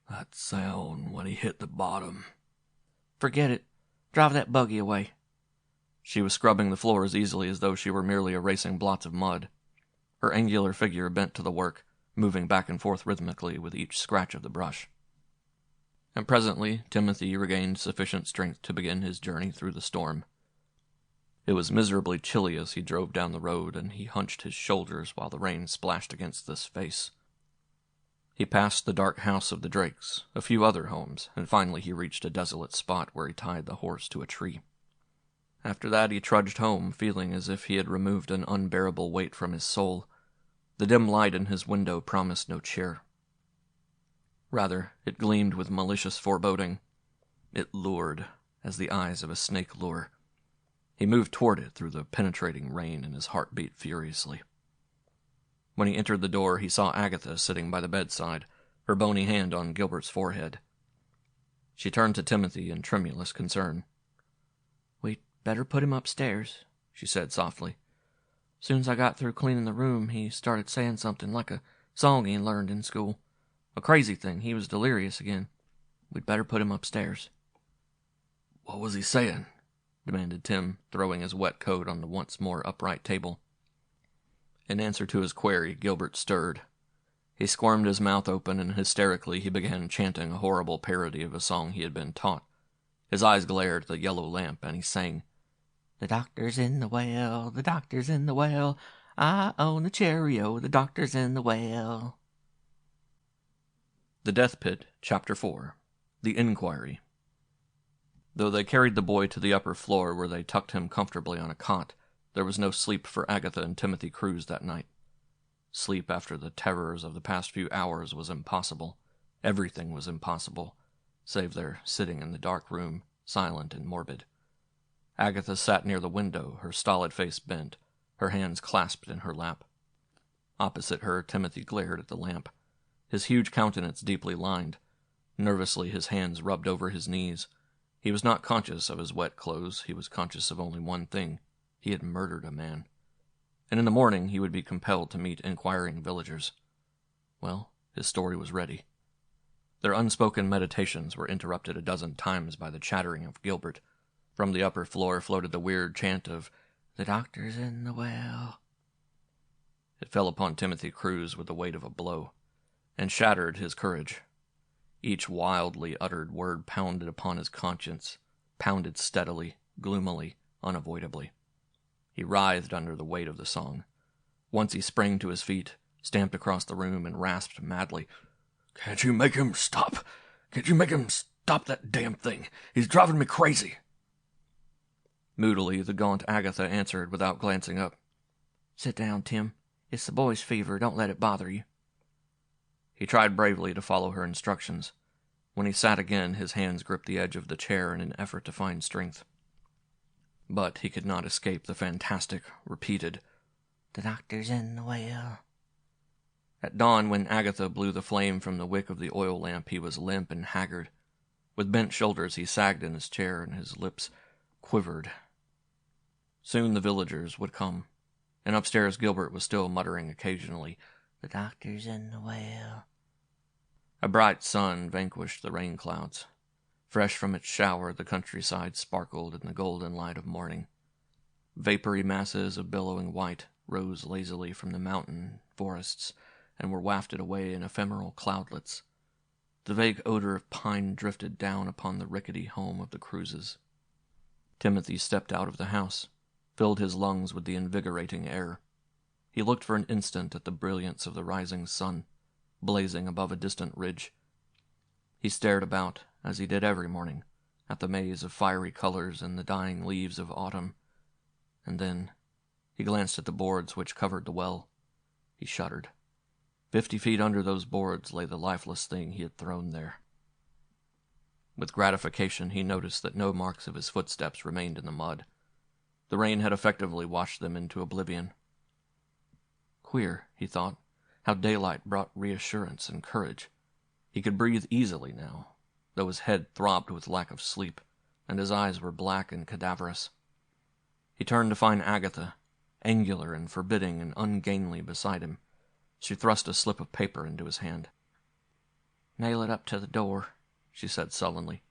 "That sound when he hit the bottom." "Forget it. Drive that buggy away." She was scrubbing the floor as easily as though she were merely erasing blots of mud. Her angular figure bent to the work, moving back and forth rhythmically with each scratch of the brush. And presently Timothy regained sufficient strength to begin his journey through the storm. It was miserably chilly as he drove down the road, and he hunched his shoulders while the rain splashed against his face. He passed the dark house of the Drakes, a few other homes, and finally he reached a desolate spot where he tied the horse to a tree. After that he trudged home, feeling as if he had removed an unbearable weight from his soul. The dim light in his window promised no cheer. Rather, it gleamed with malicious foreboding. It lured, as the eyes of a snake lure. He moved toward it through the penetrating rain, and his heart beat furiously. When he entered the door, he saw Agatha sitting by the bedside, her bony hand on Gilbert's forehead. She turned to Timothy in tremulous concern. "We'd better put him upstairs," she said softly. "Soon as I got through cleaning the room, he started saying something like a song he learned in school. A crazy thing. He was delirious again. We'd better put him upstairs." "What was he saying?" demanded Tim, throwing his wet coat on the once more upright table. In answer to his query, Gilbert stirred. He squirmed his mouth open, and hysterically he began chanting a horrible parody of a song he had been taught. His eyes glared at the yellow lamp, and he sang, "The doctor's in the well, the doctor's in the well. I own the cherry-o, the doctor's in the well." The Death Pit, Chapter 4. The Inquiry. Though they carried the boy to the upper floor where they tucked him comfortably on a cot, there was no sleep for Agatha and Timothy Cruze that night. Sleep after the terrors of the past few hours was impossible. Everything was impossible, save their sitting in the dark room, silent and morbid. Agatha sat near the window, her stolid face bent, her hands clasped in her lap. Opposite her, Timothy glared at the lamp, his huge countenance deeply lined. Nervously, his hands rubbed over his knees. He was not conscious of his wet clothes. He was conscious of only one thing. He had murdered a man. And in the morning he would be compelled to meet inquiring villagers. Well, his story was ready. Their unspoken meditations were interrupted a dozen times by the chattering of Gilbert. From the upper floor floated the weird chant of, "The doctor's in the well." It fell upon Timothy Cruze with the weight of a blow, and shattered his courage. Each wildly uttered word pounded upon his conscience, pounded steadily, gloomily, unavoidably. He writhed under the weight of the song. Once he sprang to his feet, stamped across the room, and rasped madly, "Can't you make him stop? Can't you make him stop that damn thing? He's driving me crazy." Moodily, the gaunt Agatha answered without glancing up, "Sit down, Tim. It's the boy's fever. Don't let it bother you." He tried bravely to follow her instructions. When he sat again, his hands gripped the edge of the chair in an effort to find strength. But he could not escape the fantastic, repeated, "The doctor's in the well." At dawn, when Agatha blew the flame from the wick of the oil lamp, he was limp and haggard. With bent shoulders, he sagged in his chair, and his lips quivered. Soon the villagers would come, and upstairs Gilbert was still muttering occasionally, "The doctor's in the well." A bright sun vanquished the rain clouds. Fresh from its shower, the countryside sparkled in the golden light of morning. Vapory masses of billowing white rose lazily from the mountain forests and were wafted away in ephemeral cloudlets. The vague odor of pine drifted down upon the rickety home of the Cruzes. Timothy stepped out of the house, filled his lungs with the invigorating air. He looked for an instant at the brilliance of the rising sun, blazing above a distant ridge. He stared about, as he did every morning, at the maze of fiery colors and the dying leaves of autumn. And then he glanced at the boards which covered the well. He shuddered. 50 feet under those boards lay the lifeless thing he had thrown there. With gratification, he noticed that no marks of his footsteps remained in the mud. The rain had effectively washed them into oblivion. Queer, he thought, how daylight brought reassurance and courage. He could breathe easily now, though his head throbbed with lack of sleep, and his eyes were black and cadaverous. He turned to find Agatha, angular and forbidding and ungainly beside him. She thrust a slip of paper into his hand. "Nail it up to the door," she said sullenly.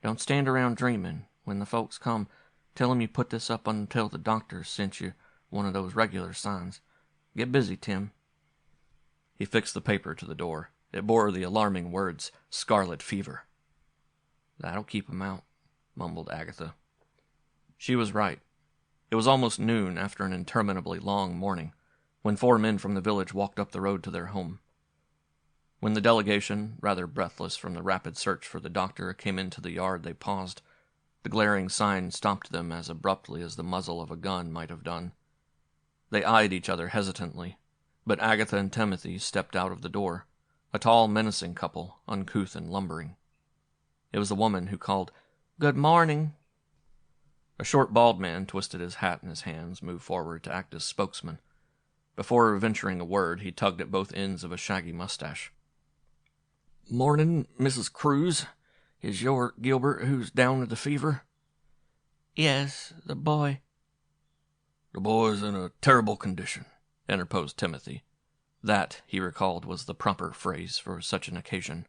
"Don't stand around dreaming. When the folks come, tell 'em you put this up until the doctor sent you one of those regular signs. Get busy, Tim." He fixed the paper to the door. It bore the alarming words, "Scarlet fever." "That'll keep 'em out," mumbled Agatha. She was right. It was almost noon after an interminably long morning, when 4 men from the village walked up the road to their home. When the delegation, rather breathless from the rapid search for the doctor, came into the yard, they paused. The glaring sign stopped them as abruptly as the muzzle of a gun might have done. They eyed each other hesitantly, but Agatha and Timothy stepped out of the door, a tall, menacing couple, uncouth and lumbering. It was the woman who called, "Good morning." A short, bald man twisted his hat in his hands, moved forward to act as spokesman. Before venturing a word, he tugged at both ends of a shaggy mustache. "Morning, Mrs. Cruze. Is your Gilbert who's down with the fever?" "Yes, the boy." "The boy's in a terrible condition," interposed Timothy. That, he recalled, was the proper phrase for such an occasion.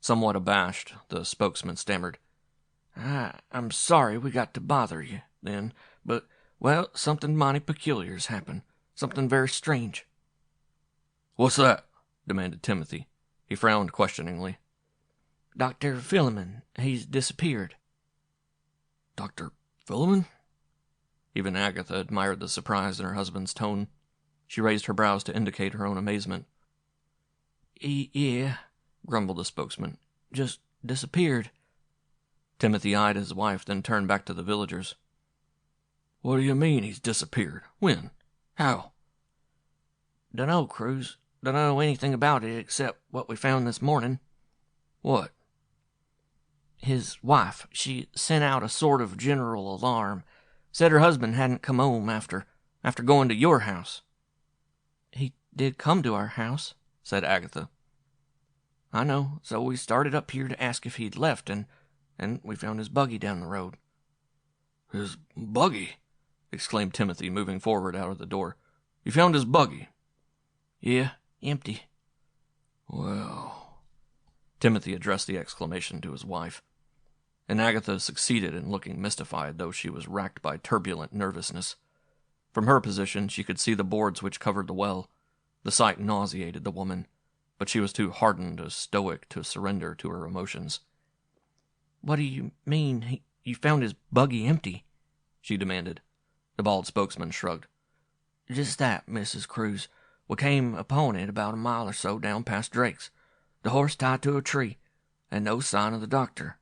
Somewhat abashed, the spokesman stammered, I'm sorry we got to bother you, then, but, well, something mighty peculiar's happened. Something very strange." "What's that?" demanded Timothy. He frowned questioningly. "Dr. Philemon, he's disappeared." "Dr. Philemon?" Even Agatha admired the surprise in her husband's tone. She raised her brows to indicate her own amazement. Yeah," grumbled the spokesman. "Just disappeared." Timothy eyed his wife, then turned back to the villagers. "What do you mean he's disappeared? When? How?" Dunno, Cruze. Dunno know anything about it except what we found this morning. What? His wife, she sent out a sort of general alarm. Said her husband hadn't come home after going to your house. He did come to our house, said Agatha. I know, so we started up here to ask if he'd left, and we found his buggy down the road. His buggy? Exclaimed Timothy, moving forward out of the door. You found his buggy? Yeah, empty. Well... Timothy addressed the exclamation to his wife, and Agatha succeeded in looking mystified, though she was racked by turbulent nervousness. From her position, she could see the boards which covered the well. The sight nauseated the woman, but she was too hardened a stoic to surrender to her emotions. What do you mean, you found his buggy empty? She demanded. The bald spokesman shrugged. Just that, Mrs. Cruze. We came upon it about a mile or so down past Drake's. The horse tied to a tree, and no sign of the doctor.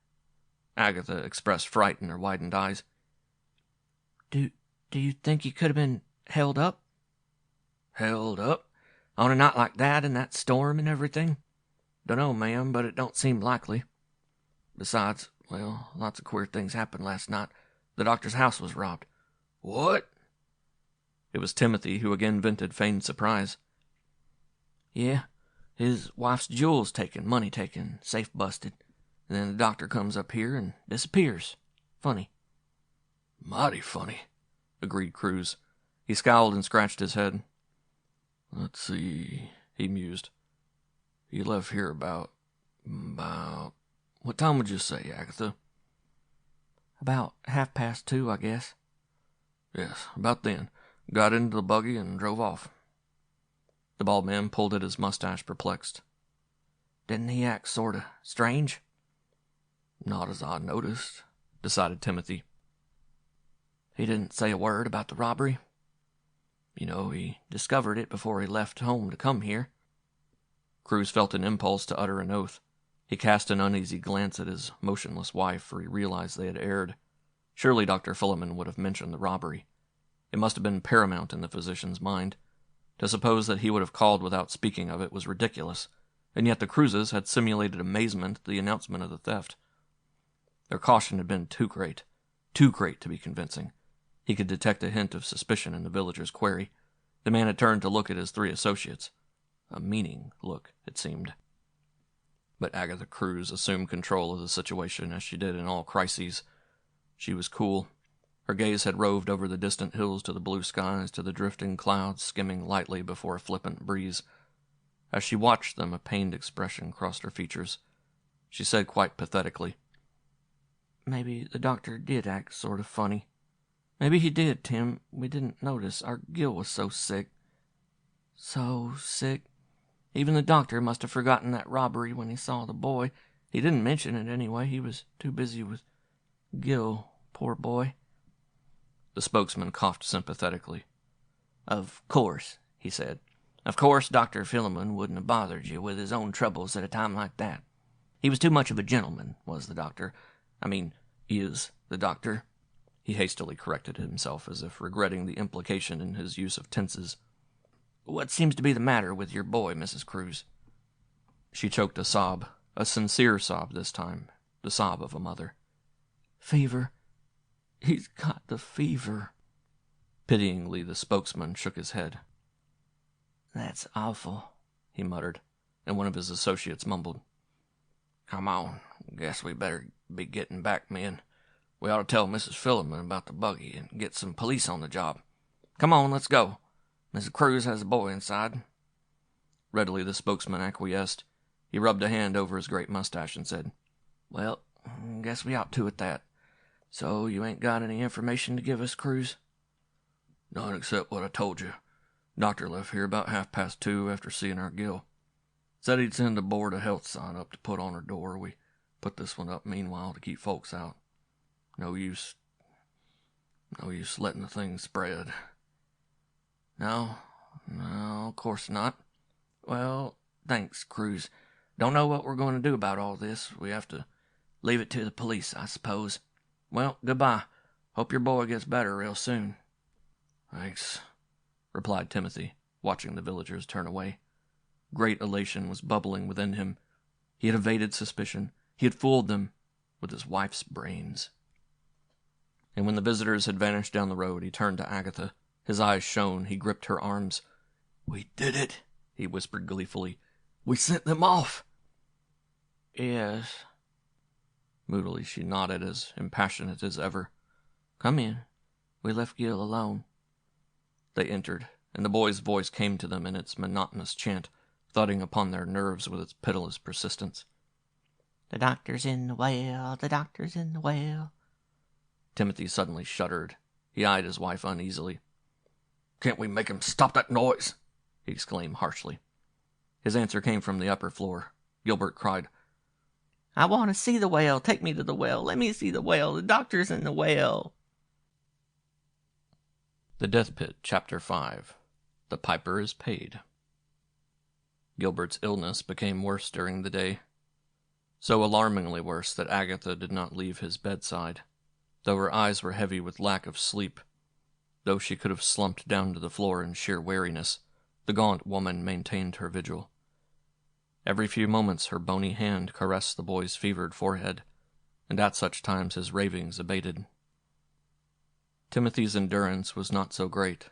Agatha expressed fright in her widened eyes. Do you think he could have been held up? Held up? On a night like that, and that storm and everything? Dunno, ma'am, but it don't seem likely. Besides, well, lots of queer things happened last night. The doctor's house was robbed. What? It was Timothy who again vented feigned surprise. Yeah, his wife's jewels taken, money taken, safe busted. And then the doctor comes up here and disappears. Funny. Mighty funny, agreed Cruze. He scowled and scratched his head. Let's see, he mused. He left here about... What time would you say, Agatha? About 2:30, I guess. Yes, about then. Got into the buggy and drove off. The bald man pulled at his mustache, perplexed. Didn't he act sort of strange? Not as I noticed, decided Timothy. He didn't say a word about the robbery? You know, he discovered it before he left home to come here. Cruze felt an impulse to utter an oath. He cast an uneasy glance at his motionless wife, for he realized they had erred. Surely Dr. Philemon would have mentioned the robbery. It must have been paramount in the physician's mind. To suppose that he would have called without speaking of it was ridiculous, and yet the Cruzes had simulated amazement at the announcement of the theft. Their caution had been too great to be convincing. He could detect a hint of suspicion in the villager's query. The man had turned to look at his three associates. A meaning look, it seemed. But Agatha Cruze assumed control of the situation as she did in all crises. She was cool. Her gaze had roved over the distant hills to the blue skies, to the drifting clouds skimming lightly before a flippant breeze. As she watched them, a pained expression crossed her features. She said quite pathetically, Maybe the doctor did act sort of funny. Maybe he did, Tim. We didn't notice. Our Gil was so sick. So sick. Even the doctor must have forgotten that robbery when he saw the boy. He didn't mention it anyway. He was too busy with Gil, poor boy. The spokesman coughed sympathetically. Of course, he said. Of course Dr. Philemon wouldn't have bothered you with his own troubles at a time like that. He was too much of a gentleman, was the doctor. Is the doctor. He hastily corrected himself, as if regretting the implication in his use of tenses. What seems to be the matter with your boy, Mrs. Cruze? She choked a sob, a sincere sob this time, the sob of a mother. Fever. He's got the fever. Pityingly, the spokesman shook his head. That's awful, he muttered, and one of his associates mumbled, Come on, guess we better be getting back, men. We ought to tell Mrs. Philemon about the buggy and get some police on the job. Come on, let's go. Mrs. Cruze has a boy inside. Readily the spokesman acquiesced. He rubbed a hand over his great mustache and said, Well, guess we ought to at that. So you ain't got any information to give us, Cruze? None except what I told you. Doctor left here about 2:30 after seeing our Gil. Said he'd send a board of health sign up to put on her door. We put this one up meanwhile to keep folks out. No use letting the thing spread. No, of course not. Well, thanks, Cruze. Don't know what we're going to do about all this. We have to leave it to the police, I suppose. Well, goodbye. Hope your boy gets better real soon. Thanks, replied Timothy, watching the villagers turn away. Great elation was bubbling within him. He had evaded suspicion. He had fooled them with his wife's brains. And when the visitors had vanished down the road, he turned to Agatha. His eyes shone. He gripped her arms. "We did it," he whispered gleefully. "We sent them off." "Yes." Moodily she nodded, as impassionate as ever. "Come in. We left Gil alone." They entered, and the boy's voice came to them in its monotonous chant, thudding upon their nerves with its pitiless persistence. "The doctor's in the well, the doctor's in the well." Timothy suddenly shuddered. He eyed his wife uneasily. "Can't we make him stop that noise?" he exclaimed harshly. His answer came from the upper floor. Gilbert cried, "I want to see the well. Take me to the well. Let me see the well. The doctor's in the well." The Death Pit, Chapter 5. The Piper is Paid. Gilbert's illness became worse during the day. So alarmingly worse that Agatha did not leave his bedside, though her eyes were heavy with lack of sleep. Though she could have slumped down to the floor in sheer weariness, the gaunt woman maintained her vigil. Every few moments her bony hand caressed the boy's fevered forehead, and at such times his ravings abated. Timothy's endurance was not so great.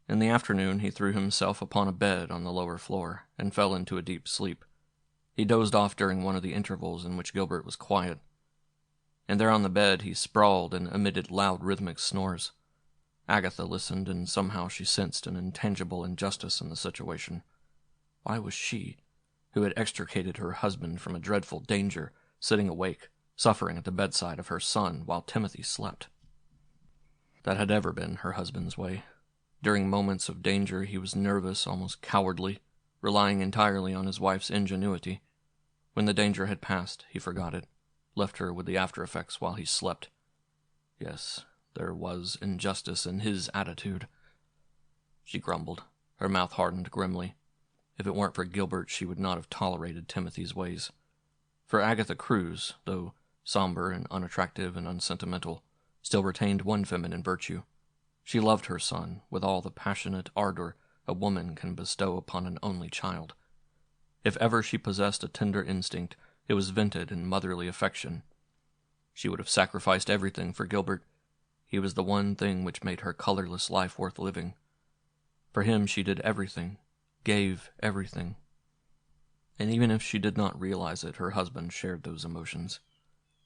In the afternoon he threw himself upon a bed on the lower floor, and fell into a deep sleep. He dozed off during one of the intervals in which Gilbert was quiet, and there on the bed he sprawled and emitted loud rhythmic snores. Agatha listened, and somehow she sensed an intangible injustice in the situation. Why was she, who had extricated her husband from a dreadful danger, sitting awake, suffering at the bedside of her son while Timothy slept? That had ever been her husband's way. During moments of danger he was nervous, almost cowardly, relying entirely on his wife's ingenuity. When the danger had passed, he forgot it, left her with the after-effects while he slept. Yes, there was injustice in his attitude. She grumbled. Her mouth hardened grimly. If it weren't for Gilbert, she would not have tolerated Timothy's ways. For Agatha Cruze, though somber and unattractive and unsentimental, still retained one feminine virtue. She loved her son with all the passionate ardor a woman can bestow upon an only child. If ever she possessed a tender instinct, it was vented in motherly affection. She would have sacrificed everything for Gilbert. He was the one thing which made her colorless life worth living. For him she did everything, gave everything. And even if she did not realize it, her husband shared those emotions.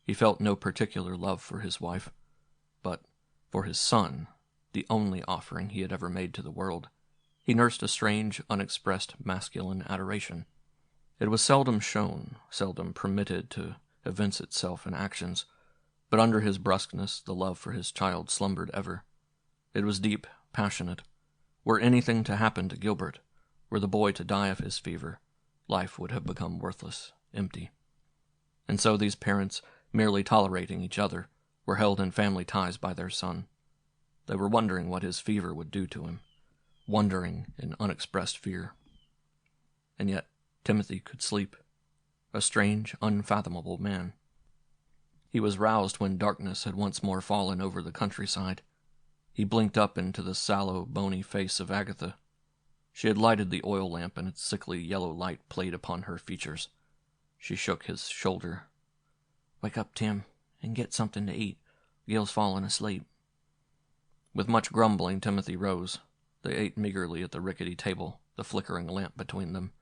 He felt no particular love for his wife, but for his son, the only offering he had ever made to the world, he nursed a strange, unexpressed masculine adoration. It was seldom shown, seldom permitted to evince itself in actions, but under his brusqueness the love for his child slumbered ever. It was deep, passionate. Were anything to happen to Gilbert, were the boy to die of his fever, life would have become worthless, empty. And so these parents, merely tolerating each other, were held in family ties by their son. They were wondering what his fever would do to him, wondering in unexpressed fear. And yet Timothy could sleep, a strange, unfathomable man. He was roused when darkness had once more fallen over the countryside. He blinked up into the sallow, bony face of Agatha. She had lighted the oil lamp, and its sickly yellow light played upon her features. She shook his shoulder. "Wake up, Tim, and get something to eat. Gil's fallen asleep." With much grumbling, Timothy rose. They ate meagerly at the rickety table, the flickering lamp between them.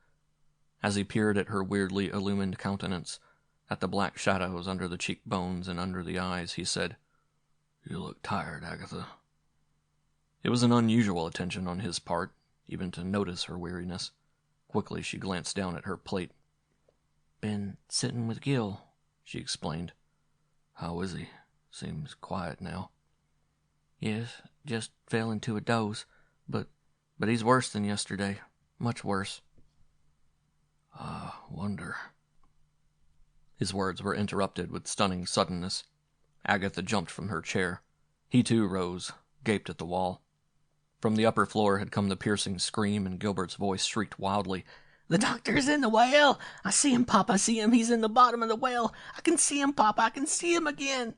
As he peered at her weirdly illumined countenance, at the black shadows under the cheekbones and under the eyes, he said, "You look tired, Agatha." It was an unusual attention on his part, even to notice her weariness. Quickly she glanced down at her plate. "Been sitting with Gil," she explained. "How is he? Seems quiet now." "Yes, just fell into a doze, but he's worse than yesterday. Much worse." "I wonder." His words were interrupted with stunning suddenness. Agatha jumped from her chair. He too rose, gaped at the wall. From the upper floor had come the piercing scream, and Gilbert's voice shrieked wildly. "The doctor's in the well! I see him, Pop, I see him! He's in the bottom of the well! I can see him, Pop, I can see him again!"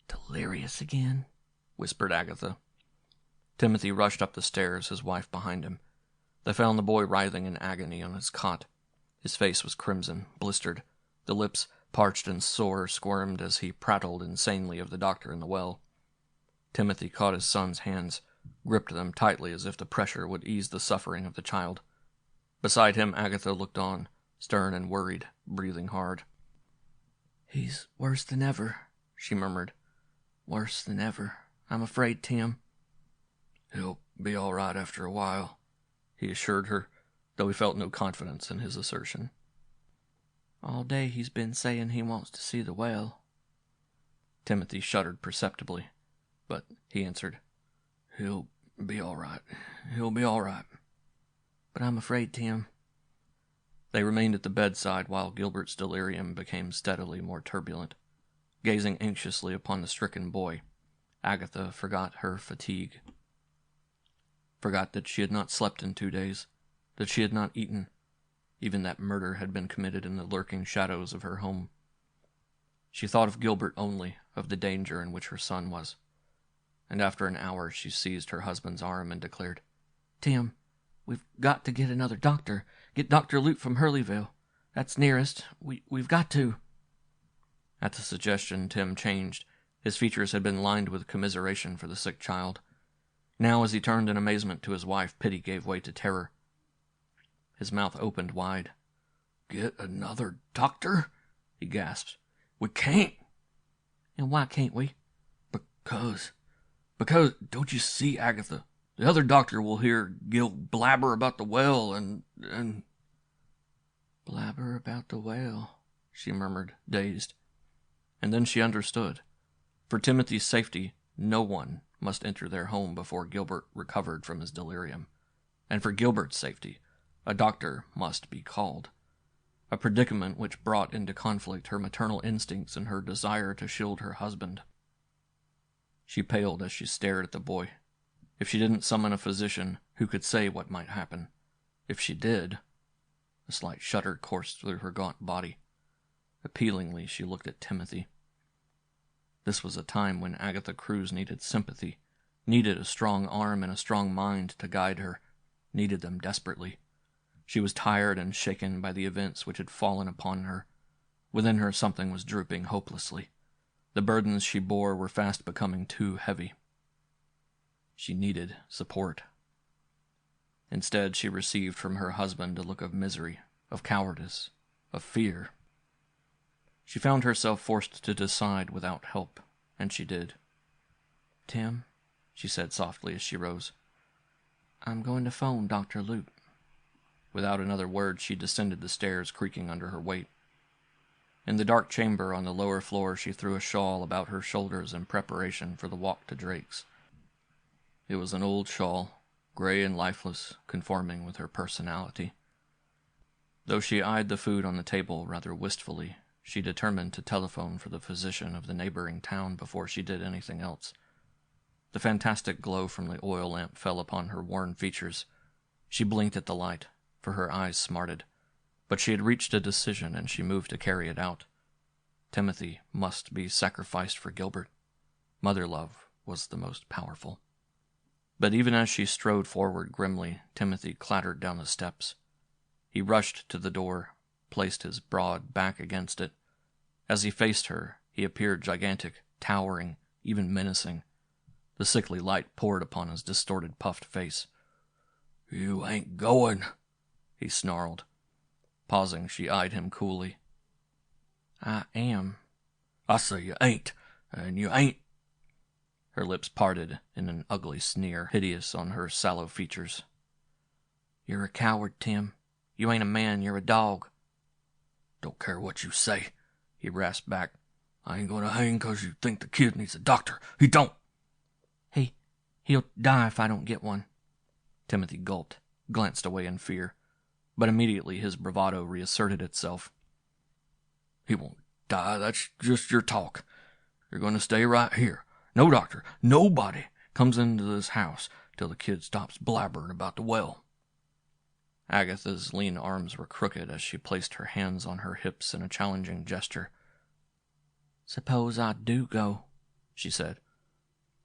"Delirious again," whispered Agatha. Timothy rushed up the stairs, his wife behind him. They found the boy writhing in agony on his cot. His face was crimson, blistered. The lips, parched and sore, squirmed as he prattled insanely of the doctor in the well. Timothy caught his son's hands, gripped them tightly as if the pressure would ease the suffering of the child. Beside him, Agatha looked on, stern and worried, breathing hard. "He's worse than ever," she murmured. "Worse than ever. I'm afraid, Tim." "He'll be all right after a while," he assured her, though he felt no confidence in his assertion. "All day he's been saying he wants to see the well." Timothy shuddered perceptibly, but he answered, "He'll be all right. He'll be all right." "But I'm afraid, Tim." They remained at the bedside while Gilbert's delirium became steadily more turbulent. Gazing anxiously upon the stricken boy, Agatha forgot her fatigue. Forgot that she had not slept in 2 days, that she had not eaten. Even that murder had been committed in the lurking shadows of her home. She thought of Gilbert only, of the danger in which her son was. And after an hour she seized her husband's arm and declared, "Tim, we've got to get another doctor. Get Dr. Lute from Hurleyville. That's nearest. We've got to." At the suggestion, Tim changed. His features had been lined with commiseration for the sick child. Now, as he turned in amazement to his wife, pity gave way to terror. His mouth opened wide. "Get another doctor?" he gasped. "We can't." "And why can't we?" Because, don't you see, Agatha? The other doctor will hear Gil blabber about the well and... "Blabber about the well," she murmured, dazed. And then she understood. For Timothy's safety, no one must enter their home before Gilbert recovered from his delirium. And for Gilbert's safety, a doctor must be called. A predicament which brought into conflict her maternal instincts and her desire to shield her husband. She paled as she stared at the boy. If she didn't summon a physician, who could say what might happen? If she did... A slight shudder coursed through her gaunt body. Appealingly, she looked at Timothy. This was a time when Agatha Cruze needed sympathy, needed a strong arm and a strong mind to guide her, needed them desperately. She was tired and shaken by the events which had fallen upon her. Within her something was drooping hopelessly. The burdens she bore were fast becoming too heavy. She needed support. Instead, she received from her husband a look of misery, of cowardice, of fear. She found herself forced to decide without help, and she did. "Tim," she said softly as she rose, "I'm going to phone Dr. Lute." Without another word, she descended the stairs, creaking under her weight. In the dark chamber on the lower floor, she threw a shawl about her shoulders in preparation for the walk to Drake's. It was an old shawl, gray and lifeless, conforming with her personality. Though she eyed the food on the table rather wistfully, she determined to telephone for the physician of the neighboring town before she did anything else. The fantastic glow from the oil lamp fell upon her worn features. She blinked at the light, for her eyes smarted. But she had reached a decision, and she moved to carry it out. Timothy must be sacrificed for Gilbert. Mother love was the most powerful. But even as she strode forward grimly, Timothy clattered down the steps. He rushed to the door, placed his broad back against it. As he faced her, he appeared gigantic, towering, even menacing. The sickly light poured upon his distorted, puffed face. "You ain't going," he snarled. Pausing, she eyed him coolly. "I am." "I say you ain't, and you ain't." Her lips parted in an ugly sneer, hideous on her sallow features. "You're a coward, Tim. You ain't a man, you're a dog." "Don't care what you say," he rasped back. "I ain't gonna hang 'cause you think the kid needs a doctor. He don't." He'll die if I don't get one." Timothy gulped, glanced away in fear, but immediately his bravado reasserted itself. "He won't die, that's just your talk. You're going to stay right here. No doctor, nobody comes into this house till the kid stops blabbering about the well." Agatha's lean arms were crooked as she placed her hands on her hips in a challenging gesture. "Suppose I do go," she said.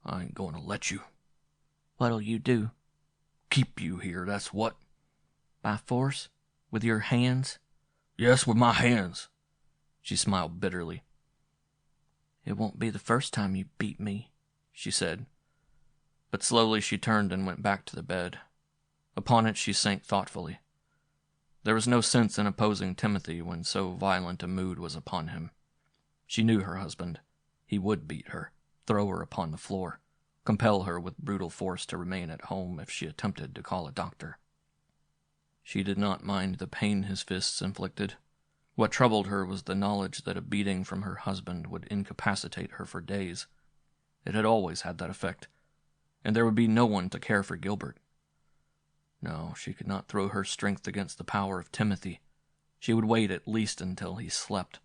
"I ain't going to let you." What'll you do? Keep you here, that's what. By force? With your hands? Yes, with my hands. She smiled bitterly. It won't be the first time you beat me, she said. But slowly she turned and went back to the bed. Upon it she sank thoughtfully. There was no sense in opposing Timothy when so violent a mood was upon him. She knew her husband. He would beat her, throw her upon the floor, compel her with brutal force to remain at home if she attempted to call a doctor. She did not mind the pain his fists inflicted. What troubled her was the knowledge that a beating from her husband would incapacitate her for days. It had always had that effect, and there would be no one to care for Gilbert. No, she could not throw her strength against the power of Timothy. She would wait at least until he slept.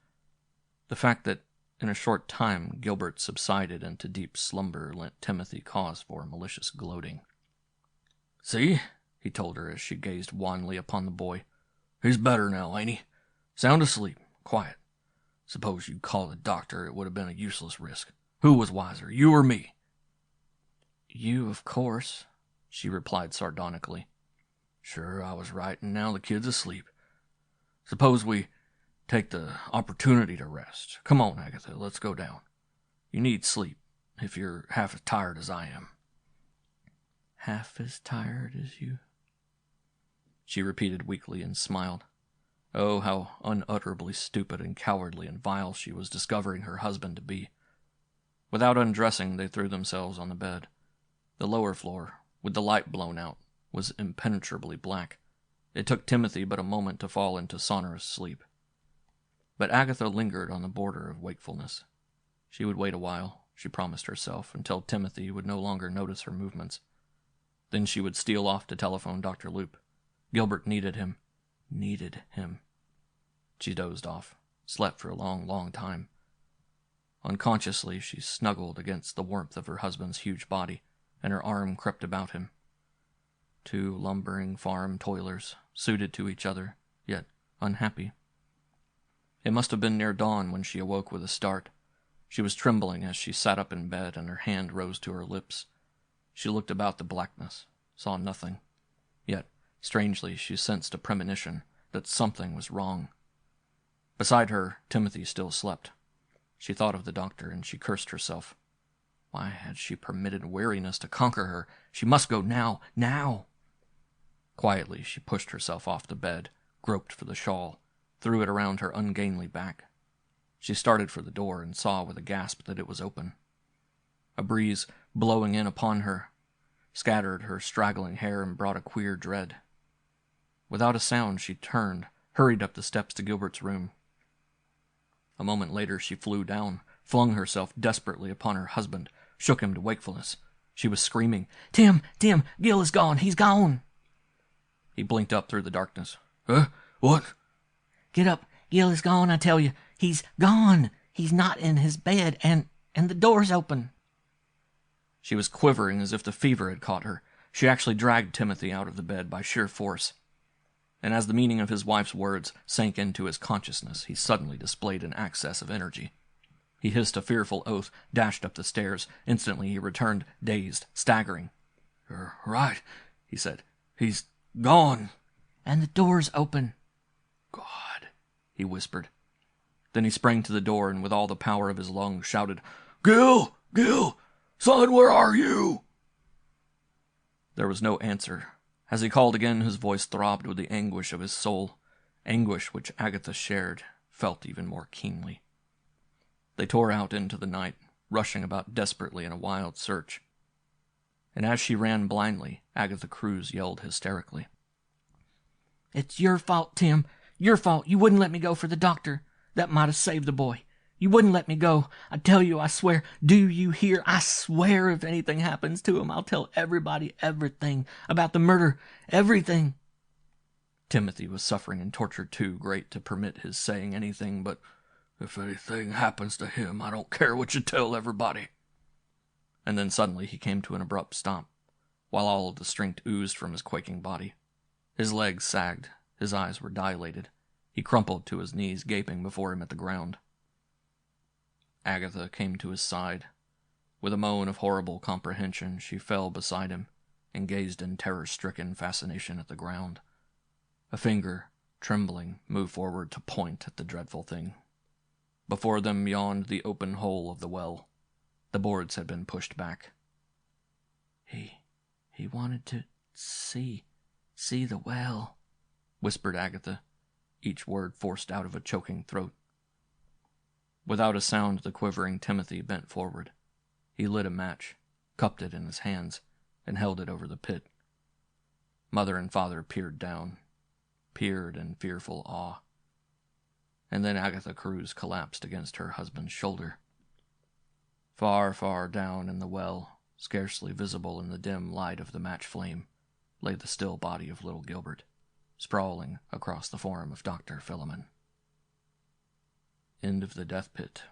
The fact that in a short time Gilbert subsided into deep slumber lent Timothy cause for malicious gloating. "See," he told her as she gazed wanly upon the boy. "He's better now, ain't he? Sound asleep, quiet. Suppose you'd called a doctor, it would have been a useless risk. Who was wiser, you or me?" "You, of course," she replied sardonically. "Sure, I was right, and now the kid's asleep. Suppose we take the opportunity to rest. Come on, Agatha, let's go down. You need sleep, if you're half as tired as I am." "Half as tired as you?" she repeated weakly and smiled. Oh, how unutterably stupid and cowardly and vile she was discovering her husband to be. Without undressing, they threw themselves on the bed. The lower floor, with the light blown out, was impenetrably black. It took Timothy but a moment to fall into sonorous sleep. But Agatha lingered on the border of wakefulness. She would wait a while, she promised herself, until Timothy would no longer notice her movements. Then she would steal off to telephone Dr. Loop. Gilbert needed him. Needed him. She dozed off, slept for a long, long time. Unconsciously, she snuggled against the warmth of her husband's huge body, and her arm crept about him. Two lumbering farm toilers, suited to each other, yet unhappy. It must have been near dawn when she awoke with a start. She was trembling as she sat up in bed, and her hand rose to her lips. She looked about the blackness, saw nothing. Yet, strangely, she sensed a premonition that something was wrong. Beside her, Timothy still slept. She thought of the doctor, and she cursed herself. Why had she permitted weariness to conquer her? She must go now, now! Quietly, she pushed herself off the bed, groped for the shawl, threw it around her ungainly back. She started for the door and saw with a gasp that it was open. A breeze, blowing in upon her, scattered her straggling hair and brought a queer dread. Without a sound, she turned, hurried up the steps to Gilbert's room. A moment later, she flew down, flung herself desperately upon her husband, shook him to wakefulness. She was screaming, Tim, Gil is gone, he's gone!" He blinked up through the darkness. What?" "Get up, Gil is gone, I tell you. He's gone. He's not in his bed, and the door's open." She was quivering as if the fever had caught her. She actually dragged Timothy out of the bed by sheer force. And as the meaning of his wife's words sank into his consciousness, he suddenly displayed an access of energy. He hissed a fearful oath, dashed up the stairs. Instantly he returned, dazed, staggering. "You're right," he said. "He's gone." "And the door's open." "God," he whispered. Then he sprang to the door and with all the power of his lungs shouted, Gil! Son, where are you?" There was no answer. As he called again, his voice throbbed with the anguish of his soul, anguish which Agatha shared, felt even more keenly. They tore out into the night, rushing about desperately in a wild search. And as she ran blindly, Agatha Cruze yelled hysterically. "It's your fault, Tim. Your fault. You wouldn't let me go for the doctor. That might have saved the boy. You wouldn't let me go. I tell you, I swear. Do you hear? I swear if anything happens to him, I'll tell everybody everything. About the murder. Everything." Timothy was suffering and torture too great to permit his saying anything but, "If anything happens to him, I don't care what you tell everybody." And then suddenly he came to an abrupt stop, while all of the strength oozed from his quaking body. His legs sagged. His eyes were dilated. He crumpled to his knees, gaping before him at the ground. Agatha came to his side. With a moan of horrible comprehension, she fell beside him, and gazed in terror-stricken fascination at the ground. A finger, trembling, moved forward to point at the dreadful thing. Before them yawned the open hole of the well. The boards had been pushed back. He wanted to see the well," whispered Agatha, each word forced out of a choking throat. Without a sound, the quivering Timothy bent forward. He lit a match, cupped it in his hands, and held it over the pit. Mother and father peered down, peered in fearful awe. And then Agatha Cruze collapsed against her husband's shoulder. Far, far down in the well, scarcely visible in the dim light of the match flame, lay the still body of little Gilbert, sprawling across the form of Dr. Philemon. End of the death pit.